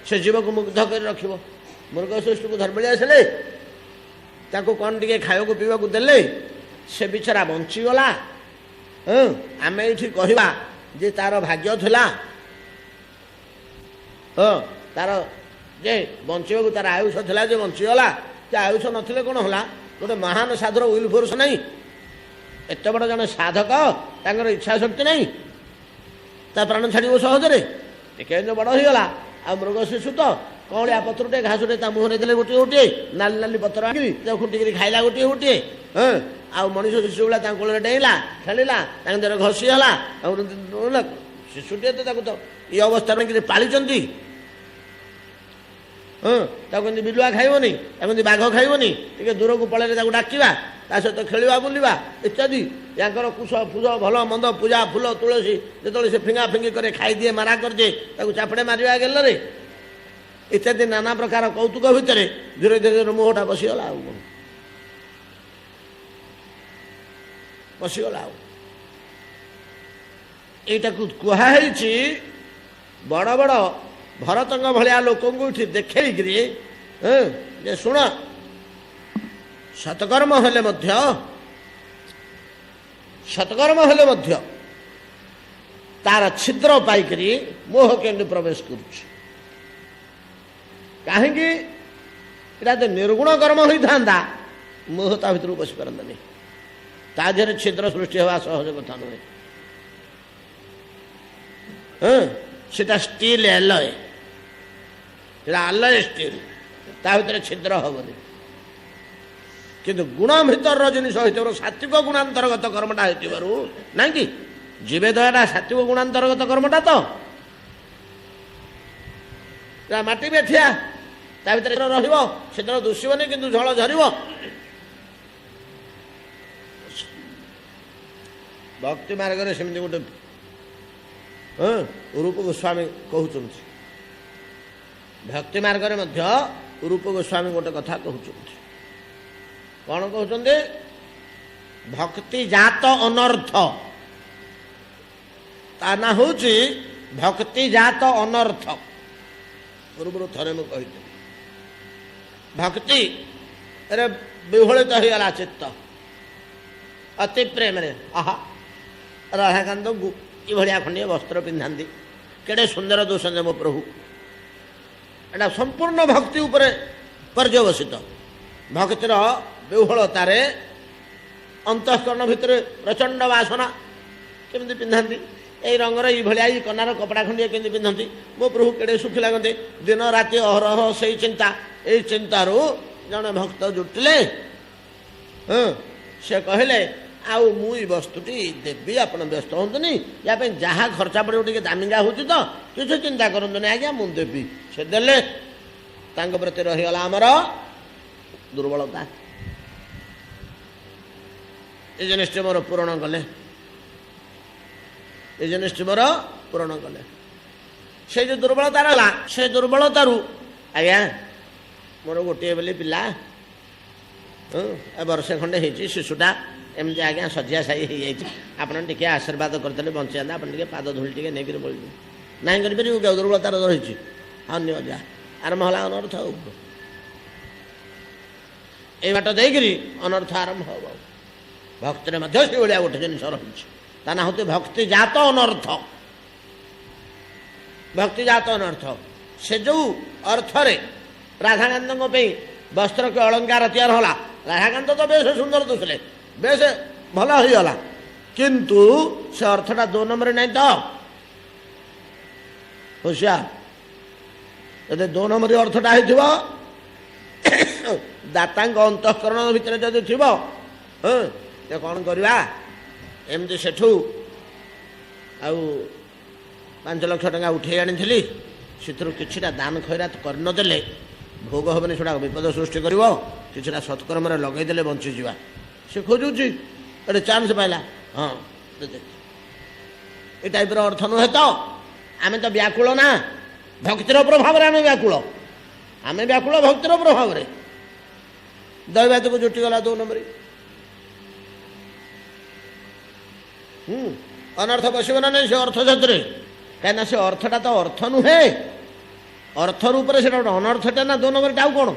ସେ ଜୀବକୁ ମୁଗ୍ଧ କରି ରଖିବ। ମୃଗ ସୃଷ୍ଟିକୁ ଧର୍ମଳି ଆସିଲେ, ତାକୁ କ'ଣ ଟିକେ ଖାଇବାକୁ ପିଇବାକୁ ଦେଲେ, ସେ ବିଚରା ବଞ୍ଚିଗଲା। ଆମେ ଏଇଠି କହିବା ଯେ ତାର ଭାଗ୍ୟ ଥିଲା, ତାର ଯେ ବଞ୍ଚିବାକୁ ତାର ଆୟୁଷ ଥିଲା ଯେ ବଞ୍ଚିଗଲା। ଯେ ଆୟୁଷ ନଥିଲେ କ'ଣ ହେଲା? ଗୋଟେ ମହାନ ସାଧୁର ୱିଲ୍ ଫୋର୍ସ ନାହିଁ, ଏତେ ବଡ଼ ଜଣେ ସାଧକ, ତାଙ୍କର ଇଚ୍ଛା ଶକ୍ତି ନାହିଁ, ତା ପ୍ରାଣ ଛାଡ଼ିବ ସହଜରେ? ଟିକେ ବଡ଼ ହେଇଗଲା ଆଉ ମୃଗ ଶିଶୁ ତ କଅଁଳିଆ ପତ୍ରଟେ ଘାସଟେ ତା ମୁହଁରେ ଦେଲେ ଗୋଟିଏ ଗୋଟିଏ, ନାଲି ନାଲି ପତ୍ର ଆଣିକି ତାକୁ ଖୁଣ୍ଟିକିରି ଖାଇଲା ଗୋଟିଏ ଗୋଟିଏ। ହଁ, ଆଉ ମଣିଷ ଶିଶୁ ଭଳିଆ ତାଙ୍କ କୋଳରେ ଡେଇଁଲା, ଖେଳିଲା, ତାଙ୍କ ଦେହରେ ଘଷି ହେଲା। ଆଉ ଶିଶୁଟିଏ ତ ତାକୁ ତ ଏ ଅବସ୍ଥାରେ କିରି ପାଳିଛନ୍ତି। ହଁ, ତାକୁ କେମିତି ବିଲୁଆ ଖାଇବନି, ତାକୁ କେମିତି ବାଘ ଖାଇବନି, ଟିକେ ଦୂରକୁ ପଳେଇଲେ ତାକୁ ଡାକିବା, ତା ସହିତ ଖେଳିବା ବୁଲିବା ଇତ୍ୟାଦି। ୟାଙ୍କର କୁଶ ଫୁସ ଭଲ ମନ୍ଦ ପୂଜା ଫୁଲ ତୁଳସୀ ଯେତେବେଳେ ସେ ଫିଙ୍ଗା ଫିଙ୍ଗି করে ଖାଇଦିଏ, ମାରା କରିଦିଏ, ତାକୁ ଚାପଡ଼େ ମାରିବା ଗେଲରେ ଇତ୍ୟାଦି ନାନା ପ୍ରକାର କୌତୁକ ଭିତରେ ଧୀରେ ଧୀରେ ମୁହଁଟା ବସିଗଲା। ଆଉ କ'ଣ ବସିଗଲା? ଆଉ ଏଇଟାକୁ କୁହାହେଇଛି ବଡ଼ ବଡ଼ ଭରତଙ୍କ ଭଳିଆ ଲୋକଙ୍କୁ ଏଠି ଦେଖେଇକିରି ଯେ ଶୁଣ, ସତକର୍ମ ହେଲେ ମଧ୍ୟ ତାର ଛିଦ୍ର ପାଇକରି ମୋହ କେମିତି ପ୍ରବେଶ କରୁଛି। କାହିଁକି? ଏଇଟା ଯଦି ନିର୍ଗୁଣ କର୍ମ ହୋଇଥାନ୍ତା ମୋହ ତା ଭିତରକୁ ବସିପାରନ୍ତାନି। ତା ଦେହରେ ଛିଦ୍ର ସୃଷ୍ଟି ହେବା ସହଜ କଥା ନୁହେଁ। ସେଟା ଷ୍ଟିଲ୍ ଆଲୟ, ସେଟା ଆଲୟ ଷ୍ଟିଲ୍, ତା ଭିତରେ ଛିଦ୍ର ହବନି। କିନ୍ତୁ ଗୁଣ ଭିତରର ଜିନିଷ ହେଇଥିବାରୁ ସାତ୍ଵିକ ଗୁଣାନ୍ତର୍ଗତ କର୍ମଟା ହେଇଥିବାରୁ ନାଇଁ କି ଜୀବେ ଦୟାଟା ସାତ୍ଵିକ ଗୁଣାନ୍ତର୍ଗତ କର୍ମଟା ତ ମାଟି ବେଠିଆ ତା ଭିତରେ ରହିବ, ସେଦିନ ଦୁଷିବନି କିନ୍ତୁ ଝଳ ଝରିବ। ଭକ୍ତି ମାର୍ଗରେ ସେମିତି ଗୋଟେ ରୂପ ଗୋସ୍ୱାମୀ କହୁଛନ୍ତି। ଭକ୍ତି ମାର୍ଗରେ ମଧ୍ୟ ରୂପ ଗୋସ୍ୱାମୀ ଗୋଟେ କଥା କହୁଛନ୍ତି। କ'ଣ କହୁଛନ୍ତି? ଭକ୍ତି ଜାତ ଅନର୍ଥ, ତା ନାଁ ହେଉଛି ଭକ୍ତି ଜାତ ଅନର୍ଥ। ପୂର୍ବରୁ ଥରେ ମୁଁ କହିଥିଲି, ଭକ୍ତିରେ ବିହଳିତ ହେଇଗଲା ଚିତ୍ତ ଅତି ପ୍ରେମରେ। ଆହା, ରାଧାକାନ୍ତଙ୍କୁ ଏଭଳିଆ ଖଣ୍ଡିଏ ବସ୍ତ୍ର ପିନ୍ଧାନ୍ତି, କେଡ଼େ ସୁନ୍ଦର ଦୋଷନ୍ତି ମୋ ପ୍ରଭୁ। ଏଇଟା ସମ୍ପୂର୍ଣ୍ଣ ଭକ୍ତି ଉପରେ ପର୍ଯ୍ୟବସିତ। ଭକ୍ତିର ବିହ୍ୱଳତାରେ ଅନ୍ତଃକରଣ ଭିତରେ ପ୍ରଚଣ୍ଡ ବାସନା କେମିତି ପିନ୍ଧନ୍ତି, ଏଇ ରଙ୍ଗର ଏଇଭଳିଆ ଏଇ କନାର କପଡ଼ା ଖଣ୍ଡିଏ କେମିତି ପିନ୍ଧନ୍ତି, ମୋ ପ୍ରଭୁ କେଡ଼େ ସୁଖୀ ଲାଗନ୍ତି। ଦିନ ରାତି ଅହରହ ସେଇ ଚିନ୍ତା। ଏଇ ଚିନ୍ତାରୁ ଜଣେ ଭକ୍ତ ଜୁଟିଲେ, ସେ କହିଲେ ଆଉ ମୁଁ ଏଇ ବସ୍ତୁଟି ଦେବି, ଆପଣ ବ୍ୟସ୍ତ ହୁଅନ୍ତୁନି, ୟା ପାଇଁ ଯାହା ଖର୍ଚ୍ଚା ପଡ଼ିବ ଟିକେ ଦାମିକା ହେଉଛି ତ କିଛି ଚିନ୍ତା କରନ୍ତୁନି ଆଜ୍ଞା, ମୁଁ ଦେବି। ସେ ଦେଲେ। ତାଙ୍କ ପ୍ରତି ରହିଗଲା ଆମର ଦୁର୍ବଳତା। ଏ ଜିନିଷଟି ମୋର ପୂରଣ କଲେ, ଏ ଜିନିଷଟି ମୋର ପୂରଣ କଲେ। ସେ ଯେଉଁ ଦୁର୍ବଳତା ରହିଲା, ସେ ଦୁର୍ବଳତାରୁ ଆଜ୍ଞା ମୋର ଗୋଟିଏ ବୋଲି ପିଲା, ବର୍ଷେ ଖଣ୍ଡେ ହେଇଛି, ଶିଶୁଟା ଏମିତି ଆଜ୍ଞା ଶଯ୍ୟା ସାଇ ହେଇଯାଇଛି, ଆପଣ ଟିକେ ଆଶୀର୍ବାଦ କରିଦେଲେ ବଞ୍ଚିଯାନ୍ତା, ଆପଣ ଟିକେ ପାଦ ଧୂଳି ଟିକେ ନେଇକରି ବଳିବେ। ନାହିଁ କରିପାରିବୁ, ଦୁର୍ବଳତାର ରହିଛି। ହଁ ନିଅ ଯା, ଆରମ୍ଭ ହେଲା ଅନର୍ଥ। ଆଉ ଏଇ ବାଟ ଦେଇକରି ଅନର୍ଥ ଆରମ୍ଭ ହବ। ଭକ୍ତିରେ ମଧ୍ୟ ସେଇଭଳିଆ ଗୋଟେ ଜିନିଷ ରହିଛି, ତା ନାଁ ହେଉଛି ଭକ୍ତି ଜାତ ଅନର୍ଥ। ଭକ୍ତି ଜାତ ଅନର୍ଥ। ସେ ଯେଉଁ ଅର୍ଥରେ ରାଧାକାନ୍ତଙ୍କ ପାଇଁ ବସ୍ତ୍ର କି ଅଳଙ୍କାର ତିଆରି ହେଲା, ରାଧାକାନ୍ତ ତ ବେଶ ସୁନ୍ଦର ଦିଶିଲେ, ବେଶ ଭଲ ହେଇଗଲା, କିନ୍ତୁ ସେ ଅର୍ଥଟା 2 ନମ୍ବରରେ ନାହିଁ ତ। ହୁସିଆର, ଯଦି 2 ନମ୍ବରୀ ଅର୍ଥଟା ହେଇଥିବ, ଦାତାଙ୍କ ଅନ୍ତଃକରଣ ଭିତରେ ଯଦି ଥିବ, ଯେ କ'ଣ କରିବା, ଏମିତି ସେଠୁ ଆଉ 5 ଲକ୍ଷ ଟଙ୍କା ଉଠେଇ ଆଣିଥିଲି, ସେଥିରୁ କିଛିଟା ଦାନ ଖଇରାତ କରିନଦେଲେ ଭୋଗ ହେବନି, ସେଟା ବିପଦ ସୃଷ୍ଟି କରିବ, କିଛିଟା ସତ୍କର୍ମରେ ଲଗେଇଦେଲେ ବଞ୍ଚିଯିବା। ସେ ଖୋଜୁଛି, ଗୋଟେ ଚାନ୍ସ ପାଇଲା, ହଁ ଏ ଟାଇପ୍ର ଅର୍ଥ ନୁହେଁ ତ। ଆମେ ତ ବ୍ୟାକୁଳ ନା, ଭକ୍ତିର ପ୍ରଭାବରେ ଆମେ ବ୍ୟାକୁଳ, ଆମେ ବ୍ୟାକୁଳ ଭକ୍ତିର ପ୍ରଭାବରେ। ଦୈବାତକୁ ଜୁଟିଗଲା 2 ନମ୍ବରୀ। ଅନର୍ଥ ବସିବ ନା ନାହିଁ ସେ ଅର୍ଥ ସେଥିରେ, କାହିଁକିନା ସେ ଅର୍ଥଟା ତ ଅର୍ଥ ନୁହେଁ, ଅର୍ଥ ରୂପରେ ସେଟା ଗୋଟେ ଅନର୍ଥଟା ନା 2 ନମ୍ବରଟା। ଆଉ କ'ଣ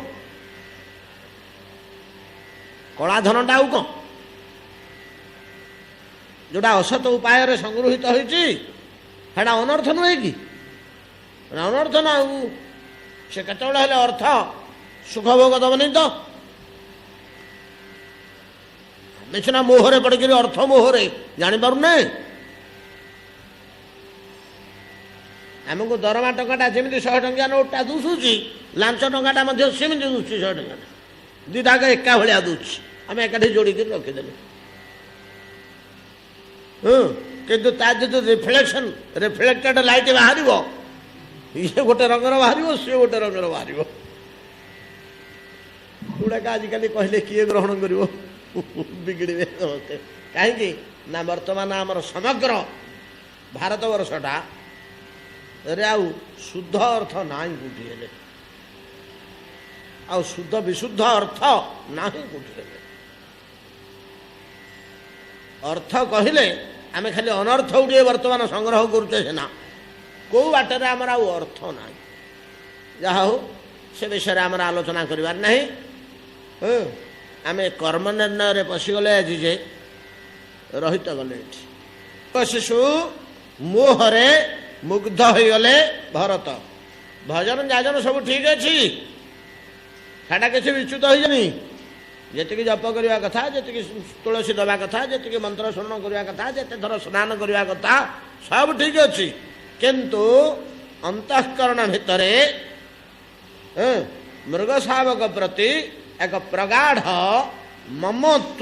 କଳାଧନଟା, ଆଉ କ'ଣ ଯେଉଁଟା ଅସତ ଉପାୟରେ ସଂଗୃହୀତ ହୋଇଛି ସେଟା ଅନର୍ଥ ନୁହେଁ କି? ଅନର୍ଥ ନା। ଆଉ ସେ କେତେବେଳେ ହେଲେ ଅର୍ଥ ସୁଖ ଭୋଗ ଦେବନି ତ। ଆମେ ସିନା ମୋହରେ ପଡ଼ିକିରି ଅର୍ଥ ମୋହରେ ଜାଣିପାରୁନେ। ଆମକୁ ଦରମା ଟଙ୍କାଟା ଯେମିତି 100 ଟଙ୍କିଆ ନୋଟଟା ଦୁଶୁଛି, ଲାଞ୍ଚ ଟଙ୍କାଟା ମଧ୍ୟ ସେମିତି ଦୁଶୁଛି 100 ଟଙ୍କାଟା। ଦୁଇଟାକ ଏକା ଭଳିଆ ଦୁଛି, ଆମେ ଏକାଠି ଯୋଡ଼ିକି ରଖିଦେଲୁ। କିନ୍ତୁ ତା ଯଦି ରିଫ୍ଲେକ୍ଟେଡ୍ ଲାଇଟ୍ ବାହାରିବ, ଇଏ ଗୋଟେ ରଙ୍ଗର ବାହାରିବ, ସିଏ ଗୋଟେ ରଙ୍ଗର ବାହାରିବ। ଗୁଡ଼ାକ ଆଜିକାଲି କହିଲେ କିଏ ଗ୍ରହଣ କରିବ? ବିଗିଡ଼ିବେ ସମସ୍ତେ। କାହିଁକି ନା ବର୍ତ୍ତମାନ ଆମର ସମଗ୍ର ଭାରତବର୍ଷଟା ରେ ଆଉ ଶୁଦ୍ଧ ଅର୍ଥ ନାହିଁ କୋଉଠି ହେଲେ, ଆଉ ଶୁଦ୍ଧ ବିଶୁଦ୍ଧ ଅର୍ଥ ନାହିଁ କୋଉଠି ହେଲେ। ଅର୍ଥ କହିଲେ ଆମେ ଖାଲି ଅନର୍ଥ ଗୁଡ଼ିଏ ବର୍ତ୍ତମାନ ସଂଗ୍ରହ କରୁଛେ ସିନା, କେଉଁ ବାଟରେ ଆମର ଆଉ ଅର୍ଥ ନାହିଁ। ଯାହା ହଉ ସେ ବିଷୟରେ ଆମର ଆଲୋଚନା କରିବାର ନାହିଁ। ଆମେ କର୍ମ ନିର୍ଣ୍ଣୟରେ ପଶିଗଲେ ଆଜି ଯେ ରହିତ ଗଲେ ଏଠି। ଶିଶୁ ମୋହରେ ମୁଗ୍ଧ ହୋଇଗଲେ ଭରତ। ଭଜନ ଯାଜନ ସବୁ ଠିକ୍ ଅଛି, ସେଟା କିଛି ବିଚ୍ୟୁତ ହୋଇଯାନି। ଯେତିକି ଜପ କରିବା କଥା, ଯେତିକି ତୁଳସୀ ଦେବା କଥା, ଯେତିକି ମନ୍ତ୍ର ସ୍ମରଣ କରିବା କଥା, ଯେତେ ଥର ସ୍ନାନ କରିବା କଥା, ସବୁ ଠିକ୍ ଅଛି। କିନ୍ତୁ ଅନ୍ତଃକରଣ ଭିତରେ ମୃଗ ଶାବକ ପ୍ରତି ଏକ ପ୍ରଗାଢ଼ ମମତ୍ୱ,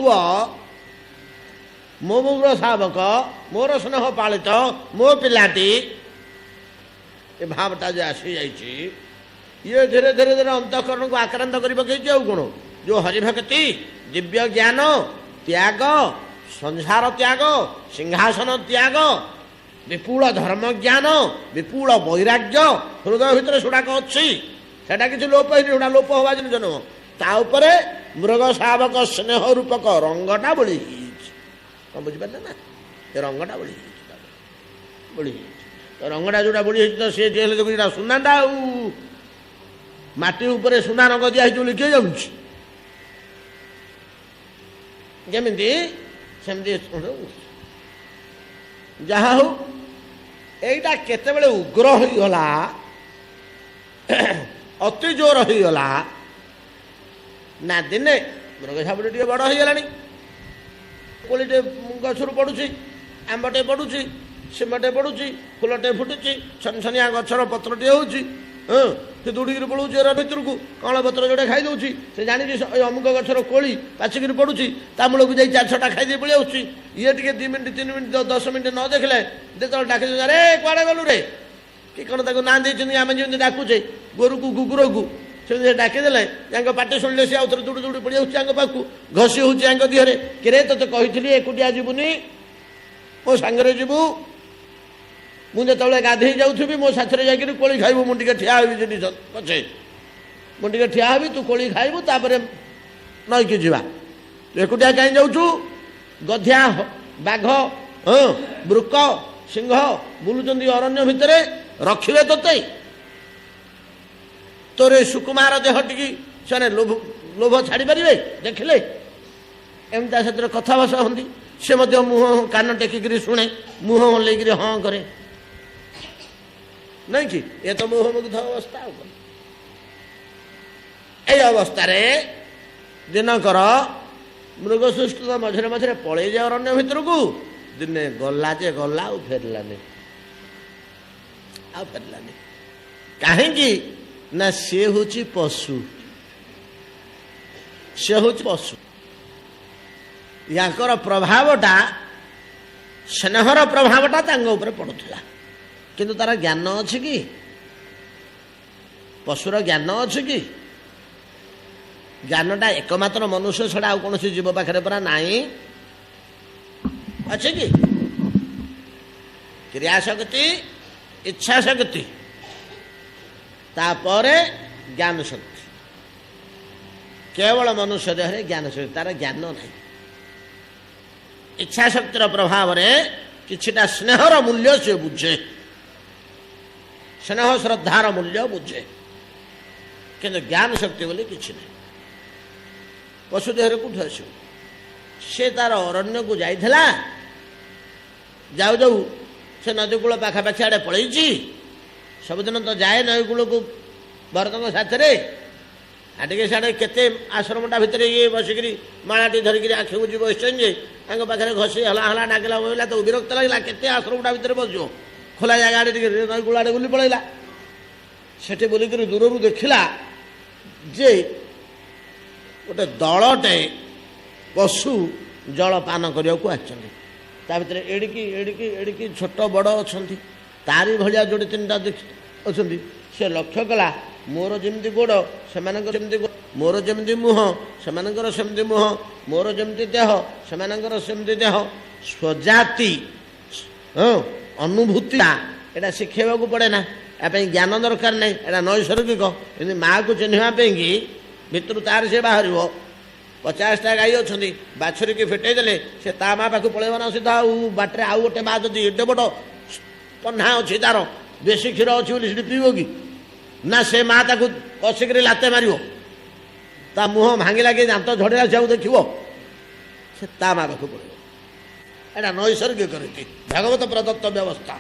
ମୋ ମୃଗ ଶାବକ, ମୋର ସ୍ନେହ ପାଳିତ, ମୋ ପିଲାଟି, ଏ ଭାବଟା ଯେ ଆସିଯାଇଛି, ଇଏ ଧୀରେ ଧୀରେ ଧୀରେ ଅନ୍ତଃକରଣକୁ ଆକ୍ରାନ୍ତ କରି ପକେଇଛି। ଆଉ କ'ଣ? ଯେଉଁ ହରିଭକ୍ତି, ଦିବ୍ୟ ଜ୍ଞାନ ତ୍ୟାଗ, ସଂସାର ତ୍ୟାଗ, ସିଂହାସନ ତ୍ୟାଗ, ବିପୁଳ ଧର୍ମଜ୍ଞାନ, ବିପୁଳ ବୈରାଗ୍ୟ ହୃଦୟ ଭିତରେ ସେଗୁଡ଼ାକ ଅଛି। ସେଟା କିଛି ଲୋପ ହେଇନି, ସେଟା ଲୋପ ହେବା ଜିନିଷ ନୁହଁ। ତା ଉପରେ ମୃଗ ଶାବକ ସ୍ନେହ ରୂପକ ରଙ୍ଗଟା ବୋଳି ହେଇଛି। କ'ଣ ବୁଝିପାରିଲେ ନା? ଏ ରଙ୍ଗଟା ବୋଳି ହେଇଛି, ବୋଳି ହେଇଛି। ରଙ୍ଗଟା ଯେଉଁଟା ବୋଳି ହେଇଛି ତ ସିଏ ହେଲେ ଦେଖୁଛି ଏଇଟା ସୁନାଟା, ଆଉ ମାଟି ଉପରେ ସୁନା ରଙ୍ଗ ଦିଆ ହେଇଛି ବୋଲି କିଏ ଯାଉଛି? ଯେମିତି ସେମିତି। ଯାହା ହଉ ଏଇଟା କେତେବେଳେ ଉଗ୍ର ହୋଇଗଲା, ଅତି ଜୋର ହୋଇଗଲା ନା, ଦିନେ ମୃଗଶାବକଟି ଟିକେ ବଡ଼ ହୋଇଗଲାଣି, କୋଳିଟେ ଗଛରୁ ପଡ଼ୁଛି, ଆମ୍ବଟେ ପଡ଼ୁଛି, ସିମଟେ ପଡ଼ୁଛି, ଫୁଲଟେ ଫୁଟୁଛି, ଛନଛନିଆ ଗଛର ପତ୍ରଟିଏ ହେଉଛି। ସେ ଦୌଡ଼ିକିରି ପଳାଉଛି ଏର ଭିତରକୁ, କଅଁଳ ପତ୍ର ଯୋଡ଼େ ଖାଇଦେଉଛି। ସେ ଜାଣିଛି ଅମୁକ ଗଛର କୋଳି ପାଚିକିରି ପଡ଼ୁଛି, ତା ମୂଳକୁ ଯାଇ 4-6ଟା ଖାଇଦେଇ ପଳେଇ ଆସୁଛି। ଇଏ ଟିକେ 2 ମିନିଟ୍ 3 ମିନିଟ୍ 10 ମିନିଟ୍ ନ ଦେଖିଲେ ଯେତେବେଳେ ଡାକି ଦେଉଛି, ଆରେ କୁଆଡ଼େ ଗଲୁ ରେ, କି କ'ଣ ତାକୁ ନାଁ ଦେଇଛନ୍ତି ଆମେ ଯେମିତି ଡାକୁଛେ ଗୋରୁକୁ କୁକୁରକୁ, ସେମିତି ଡାକିଦେଲେ ତାଙ୍କ ପାଟି ଶୁଣିଲେ ସେ ଆଉଥରେ ଦୌଡ଼ି ଦୌଡ଼ି ପଳେଇ ଆସୁଛି ଆଙ୍କ ପାଖକୁ, ଘଷି ହେଉଛି ଆଙ୍କ ଦେହରେ। କିରେ ତୋତେ କହିଥିଲି ଏକୁଟିଆ ଯିବୁନି, ମୋ ସାଙ୍ଗରେ ଯିବୁ। ମୁଁ ଯେତେବେଳେ ଗାଧେଇ ଯାଉଥିବି ମୋ ସାଥିରେ ଯାଇକିରି କୋଳି ଖାଇବୁ, ମୁଁ ଟିକେ ଠିଆ ହେବି ଜିନିଷ ପଛେ, ମୁଁ ଟିକେ ଠିଆ ହେବି, ତୁ କୋଳି ଖାଇବୁ, ତାପରେ ନଈକି ଯିବା। ତୁ ଏକୁଟିଆ କାହିଁ ଯାଉଛୁ? ଗଧିଆ, ବାଘ, ବୃକ, ସିଂହ ବୁଲୁଛନ୍ତି ଅରଣ୍ୟ ଭିତରେ, ରଖିବେ ତୋତେ? ତୋର ଏ ସୁକୁମାର ଦେହ ଟିକେ ସେମାନେ ଲୋଭ ଛାଡ଼ିପାରିବେ ଦେଖିଲେ? ଏମିତି ତା ସେଥିରେ କଥାଭାଷା ହୁଅନ୍ତି। ସେ ମଧ୍ୟ ମୁହଁ କାନ ଟେକିକିରି ଶୁଣେ, ମୁହଁ ହଲେଇକିରି ହଁ କରେ, ନାଇଁ କି? ଏ ତ ମୋହମୁଗ୍ଧ ଅବସ୍ଥା। ଆଉ କ'ଣ? ଏଇ ଅବସ୍ଥାରେ ଦିନକର ମୃଗସୃଷ୍ଟ ମଝିରେ ମଝିରେ ପଳେଇ ଯାଏ ଅରଣ୍ୟ ଭିତରକୁ। ଦିନେ ଗଲା ଯେ ଗଲା, ଆଉ ଫେରିଲାନି, ଆଉ ଫେରିଲାନି। କାହିଁକି ନା ସେ ହେଉଛି ପଶୁ, ସେ ହେଉଛି ପଶୁ। ୟାଙ୍କର ପ୍ରଭାବଟା, ସ୍ନେହର ପ୍ରଭାବଟା ତାଙ୍କ ଉପରେ ପଡ଼ୁଥିଲା। କିନ୍ତୁ ତାର ଜ୍ଞାନ ଅଛି କି? ପଶୁର ଜ୍ଞାନ ଅଛି କି? ଜ୍ଞାନଟା ଏକମାତ୍ର ମନୁଷ୍ୟ ଛଡ଼ା ଆଉ କୌଣସି ଜୀବ ପାଖରେ ପରା ନାହିଁ। ଅଛି କି? କ୍ରିୟାଶକ୍ତି, ଇଚ୍ଛା ଶକ୍ତି, ତାପରେ ଜ୍ଞାନ ଶକ୍ତି। କେବଳ ମନୁଷ୍ୟ ଦେହରେ ଜ୍ଞାନ ଶକ୍ତି, ତାର ଜ୍ଞାନ ନାହିଁ। ଇଚ୍ଛା ଶକ୍ତିର ପ୍ରଭାବରେ କିଛିଟା ସ୍ନେହର ମୂଲ୍ୟ ସେ ବୁଝେ, ସ୍ନେହ ଶ୍ରଦ୍ଧାର ମୂଲ୍ୟ ବୁଝେ, କିନ୍ତୁ ଜ୍ଞାନ ଶକ୍ତି ବୋଲି କିଛି ନାହିଁ। ପଶୁ ଦେହରେ କୋଉଠୁ ଆସିବ? ସେ ତାର ଅରଣ୍ୟକୁ ଯାଇଥିଲା, ଯାଉ ଯାଉ ସେ ନଦୀକୂଳ ପାଖାପାଖି ଆଡ଼େ ପଳେଇଛି। ସବୁଦିନ ତ ଯାଏ ନଈକୂଳକୁ ଭରତଙ୍କ ସାଥିରେ, ଟିକେ ସିଆଡ଼େ କେତେ ଆଶ୍ରମଟା ଭିତରେ ଇଏ ବସିକିରି ମାଳାଟି ଧରିକିରି ଆଖି ବୁଝି ବସିଛନ୍ତି ଯେ ତାଙ୍କ ପାଖରେ ଘଷି ହଲା ହଲା ଡାକିଲା ବୋଇଲା ତ ବିରକ୍ତ ଲାଗିଲା। କେତେ ଆଶ୍ରମଟା ଭିତରେ ବସିବ, ଖୋଲା ଜାଗା ଆଡ଼େ ଟିକେ ନଈ କୂଳ ଆଡ଼େ ବୁଲି ପଳେଇଲା। ସେଠି ବୁଲିକରି ଦୂରରୁ ଦେଖିଲା ଯେ ଗୋଟେ ଦଳଟେ ପଶୁ ଜଳପାନ କରିବାକୁ ଆସିଛନ୍ତି। ତା ଭିତରେ ଏଡ଼ିକି ଏଡ଼ିକି ଏଡ଼ିକି ଛୋଟ ବଡ଼ ଅଛନ୍ତି, ତାରି ଭଳିଆ ଯୋଡ଼େ ତିନିଟା ଅଛନ୍ତି। ସେ ଲକ୍ଷ୍ୟ କଲା ମୋର ଯେମିତି ଗୋଡ଼ ସେମାନଙ୍କର ସେମିତି, ମୋର ଯେମିତି ମୁହଁ ସେମାନଙ୍କର ସେମିତି ମୁହଁ, ମୋର ଯେମିତି ଦେହ ସେମାନଙ୍କର ସେମିତି ଦେହ। ସ୍ୱଜାତି ଅନୁଭୂତିଟା ଏଇଟା ଶିଖେଇବାକୁ ପଡ଼େ ନା, ୟା ପାଇଁ ଜ୍ଞାନ ଦରକାର ନାହିଁ, ଏଇଟା ନୈସର୍ଗିକ। ଏମିତି ମାଆକୁ ଚିହ୍ନିବା ପାଇଁକି ଭିତରୁ ତାର ସେ ବାହାରିବ। 50ଟା ଗାଈ ଅଛନ୍ତି, ବାଛୁରୀକି ଫିଟେଇ ଦେଲେ ସେ ତା ମା ପାଖକୁ ପଳେଇବ ନା ସିଧା। ଆଉ ବାଟରେ ଆଉ ଗୋଟେ ମା ଯଦି ଏଡ଼େ ବଡ଼ ପହ୍ନା ଅଛି ତାର ବେଶୀ କ୍ଷୀର ଅଛି ବୋଲି ସେଠି ପିଇବ କି? ନା ସେ ମା ତାକୁ କଷିକିରି ଲାତେ ମାରିବ, ତା ମୁହଁ ଭାଙ୍ଗିଲା କି ଦାନ୍ତ ଝଡ଼ିଲା ସେ ଆଉ ଦେଖିବ? ସେ ତା ମା ପାଖକୁ ପଳେଇବ। ଏଇଟା ନୈସର୍ଗିକ ରୀତି, ଭଗବତ ପ୍ରଦତ୍ତ ବ୍ୟବସ୍ଥା,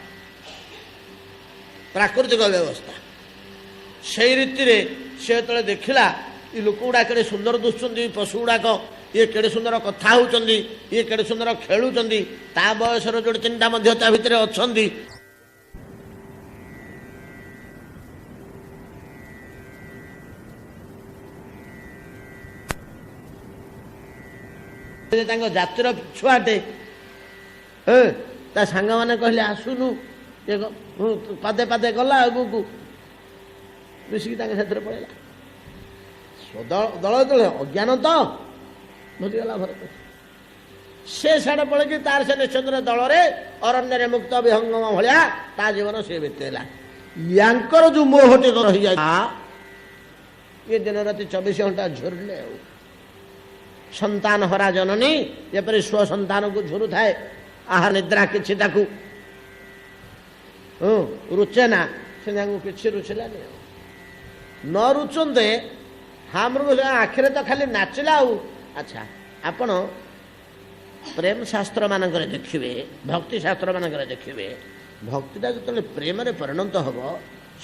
ପ୍ରାକୃତିକ ବ୍ୟବସ୍ଥା। ସେଇ ରୀତିରେ ସେ ଯେତେବେଳେ ଦେଖିଲା ଏ ଲୋକ ଗୁଡ଼ା କେଡ଼େ ସୁନ୍ଦର ଦୁଶୁଛନ୍ତି, ପଶୁ ଗୁଡ଼ାକ ଇଏ କେଡ଼େ ସୁନ୍ଦର କଥା ହେଉଛନ୍ତି, ଇଏ କେଡ଼େ ସୁନ୍ଦର ଖେଳୁଛନ୍ତି, ତା ବୟସର ଯୋଡ଼େ ତିନିଟା ମଧ୍ୟ ତା ଭିତରେ ଅଛନ୍ତି। ତାଙ୍କ ଜାତିର ଛୁଆଟେ, ତା ସାଙ୍ଗମାନେ କହିଲେ ଆସୁନୁ, ପାଦେ ପାଦେ ଗଲା ଆଗକୁ, ମିଶିକି ତାଙ୍କ ସାଥିରେ ପଳେଇଲା। ଦଳ ଦଳ ଅଜ୍ଞାନ ତ ଭୁଲିଗଲା ଭରତ। ସେ ସାଡ଼େ ପଳେଇକି ତାର ସେ ନିଶ୍ଚିନ୍ତ ଦଳରେ ଅରଣ୍ୟରେ ମୁକ୍ତ ବିହଙ୍ଗମ ଭଳିଆ ତା ଜୀବନ ସେ ବିତେଇଲା। ୟାଙ୍କର ଯୋଉ ମୋହଟି ରହିଯାଇଥିଲା, ଇଏ ଦିନ ରାତି 24 ଘଣ୍ଟା ଝୁରିଲେ। ଆଉ ସନ୍ତାନ ହରା ଜନନୀ ଯେପରି ସ୍ୱ ସନ୍ତାନକୁ ଝୁରୁଥାଏ, ଆହା ନିଦ୍ରା କିଛି ତାକୁ ରୁଚେ ନା, ସେ ତାଙ୍କୁ କିଛି ରୁଚିଲାନି। ଆଉ ନ ରୁଚନ୍ତେ ହାମୃଗ ଆଖିରେ ତ ଖାଲି ନାଚିଲା। ଆଉ ଆଚ୍ଛା, ଆପଣ ପ୍ରେମ ଶାସ୍ତ୍ର ମାନଙ୍କରେ ଦେଖିବେ, ଭକ୍ତି ଶାସ୍ତ୍ର ମାନଙ୍କରେ ଦେଖିବେ, ଭକ୍ତିଟା ଯେତେବେଳେ ପ୍ରେମରେ ପରିଣତ ହେବ,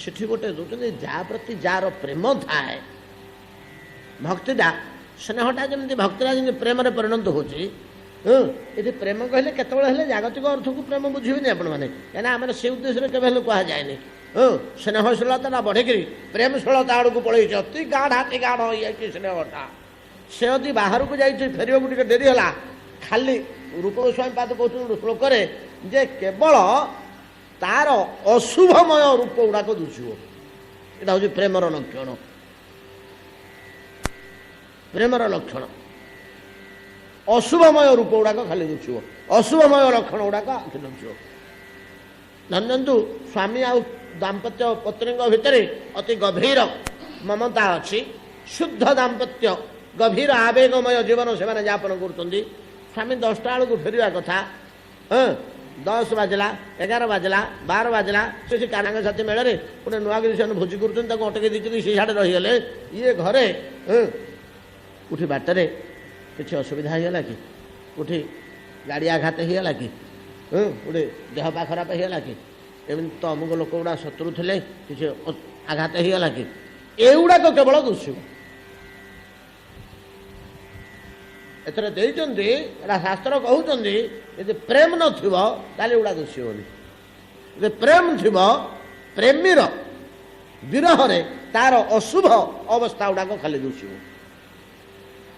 ସେଠି ଗୋଟେ ଦେଉଛନ୍ତି ଯାହା ପ୍ରତି ଯାହାର ପ୍ରେମ ଥାଏ, ଭକ୍ତିଟା ସ୍ନେହଟା ଯେମିତି ଭକ୍ତିଟା ଯେମିତି ପ୍ରେମରେ ପରିଣତ ହେଉଛି। ଏଠି ପ୍ରେମ କହିଲେ କେତେବେଳେ ହେଲେ ଜାଗତିକ ଅର୍ଥକୁ ପ୍ରେମ ବୁଝିବେନି ଆପଣମାନେ, କାହିଁକିନା ଆମର ସେ ଉଦ୍ଦେଶ୍ୟରେ କେବେ ହେଲେ କୁହାଯାଏନି। ସ୍ନେହଶୀଳତାଟା ବଢ଼ିକିରି ପ୍ରେମଶୀଳତା ଆଡ଼କୁ ପଳେଇଛି, ଅତି ଗାଢ଼ ଇଏକି ସ୍ନେହଟା। ସେ ଯଦି ବାହାରକୁ ଯାଇଛି ଫେରିବାକୁ ଟିକେ ଡେରି ହେଲା, ଖାଲି ରୂପ ଗୋସ୍ୱାମୀ ପାଦ କହୁଛନ୍ତି ଶ୍ଲୋକରେ ଯେ କେବଳ ତାର ଅଶୁଭମୟ ରୂପ ଗୁଡ଼ାକ ଦୁଷିବ। ଏଇଟା ହେଉଛି ପ୍ରେମର ଲକ୍ଷଣ, ପ୍ରେମର ଲକ୍ଷଣ। ଅଶୁଭମୟ ରୂପ ଗୁଡ଼ାକ ଖାଲି ଦୁଷିବ, ଅଶୁଭମୟ ଲକ୍ଷଣ ଗୁଡ଼ାକ ଆଖି ଦୁଷିବ। ଧନ୍ୟନ୍ତୁ ସ୍ୱାମୀ ଆଉ ଦାମ୍ପତ୍ୟ ପତ୍ନୀଙ୍କ ଭିତରେ ଅତି ଗଭୀର ମମତା ଅଛି, ଶୁଦ୍ଧ ଦାମ୍ପତ୍ୟ, ଗଭୀର ଆବେଗମୟ ଜୀବନ ସେମାନେ ଯାପନ କରୁଛନ୍ତି। ସ୍ୱାମୀ 10ଟା ବେଳକୁ ଫେରିବା କଥା, 10 ବାଜିଲା, 11 ବାଜିଲା, 12 ବାଜିଲା, ସେ କାନାଙ୍କ ସାଥି ମେଳରେ ଗୋଟେ ନୂଆଗିରି ସେମାନେ ଭୋଜି କରୁଛନ୍ତି, ତାକୁ ଅଟକେଇ ଦେଇଛନ୍ତି, ସେ ସିଆଡ଼େ ରହିଗଲେ। ଇଏ ଘରେ କୋଉଠି ବାଟରେ କିଛି ଅସୁବିଧା ହେଇଗଲା କି, କୋଉଠି ଗାଡ଼ି ଆଘାତ ହେଇଗଲା କି, ଗୋଟେ ଦେହ ପା ଖରାପ ହେଇଗଲା କି, ଏମିତି ତ ଅମୁକ ଲୋକ ଗୁଡ଼ା ଶତ୍ରୁ ଥିଲେ, କିଛି ଆଘାତ ହେଇଗଲା କି, ଏଗୁଡ଼ାକ କେବଳ ଦୁଷିବ। ଏଥିରେ ଦେଇଛନ୍ତି, ଏଇଟା ଶାସ୍ତ୍ର କହୁଛନ୍ତି, ଯଦି ପ୍ରେମ ନଥିବ ତାହେଲେ ଏଗୁଡ଼ା ଦୁଷିବନି। ଯଦି ପ୍ରେମ ଥିବ, ପ୍ରେମୀର ବିରହରେ ତାର ଅଶୁଭ ଅବସ୍ଥା ଗୁଡ଼ାକ ଖାଲି ଦୁଷିବ।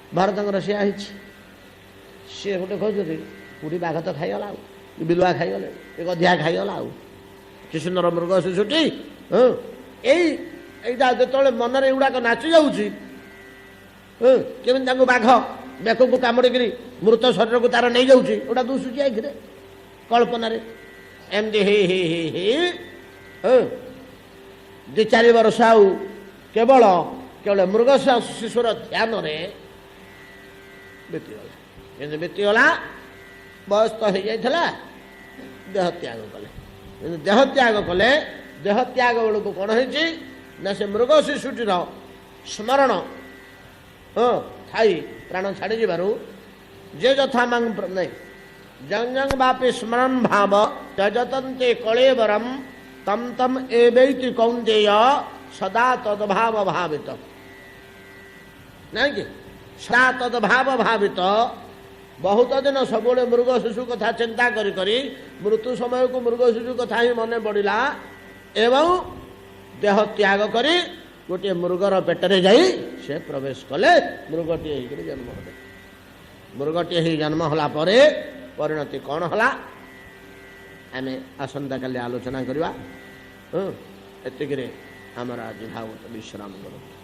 ଭାରତଙ୍କର ସେଇଆ ହେଇଛି। ସିଏ ଗୋଟେ କହୁଛନ୍ତି କୋଉଠି ବାଘ ତ ଖାଇଗଲା, ଆଉ ବିଲୁଆ ଖାଇଗଲେ, ଏ ଗଧିଆ ଖାଇଗଲା, ଆଉ କି ସୁନ୍ଦର ମୃଗ ଶିଶୁଟି। ଏଇଟା ଯେତେବେଳେ ମନରେ ଏଗୁଡ଼ାକ ନାଚି ଯାଉଛି, କେମିତି ତାଙ୍କୁ ବାଘ ବେକକୁ କାମୁଡ଼ିକିରି ମୃତ ଶରୀରକୁ ତାର ନେଇଯାଉଛି, ଏଗୁଡ଼ା ଦୁଷୁଛି ଆଖିରେ, କଳ୍ପନାରେ। ଏମିତି ହେଇ ହେଇ ହେଇ ହେଇ 2-4 ବର୍ଷ ଆଉ କେବଳ ମୃଗ ଶିଶୁର ଧ୍ୟାନରେ ବିତିଗଲା। କିନ୍ତୁ ବିତିଗଲା, ବୟସ ତ ହେଇଯାଇଥିଲା, ଦେହ ତ୍ୟାଗ କଲେ। କିନ୍ତୁ ଦେହ ତ୍ୟାଗ କଲେ, ଦେହ ତ୍ୟାଗ ବେଳକୁ କ'ଣ ହେଇଛି ନା, ସେ ମୃଗ ଶିଶୁଟିର ସ୍ମରଣ ଥାଇ ପ୍ରାଣ ଛାଡ଼ିଯିବାରୁ ଯେ ଯଥା ନାଇଁ ଜଞ୍ଜଙ୍ଗ ବାପି ସ୍ମରଣ ଭାବ ଯଜତନ୍ତେ କଳେବରମ ତମ ତମ ଏବୈତି କୌନ୍ତେୟ ସଦା ତଦ୍ଭାବ ଭାବିତ। ନାଇଁ କି ସଦା ତଦ୍ଭାବ ଭାବିତ बहुत दिन सब मृग शिशु कथा चिंता करी करी मृत्यु समय को मृग शिशु कथा ही मन पड़ा एवं देह त्याग करी गोटे मृगर पेटरे जाई से प्रवेश कले मृगटी जन्म हे मृगटी जन्म होला परे परिणति कौन होला आम आसंता काली आलोचना करवा एतिक आमर आज भागवत विश्राम करूँ।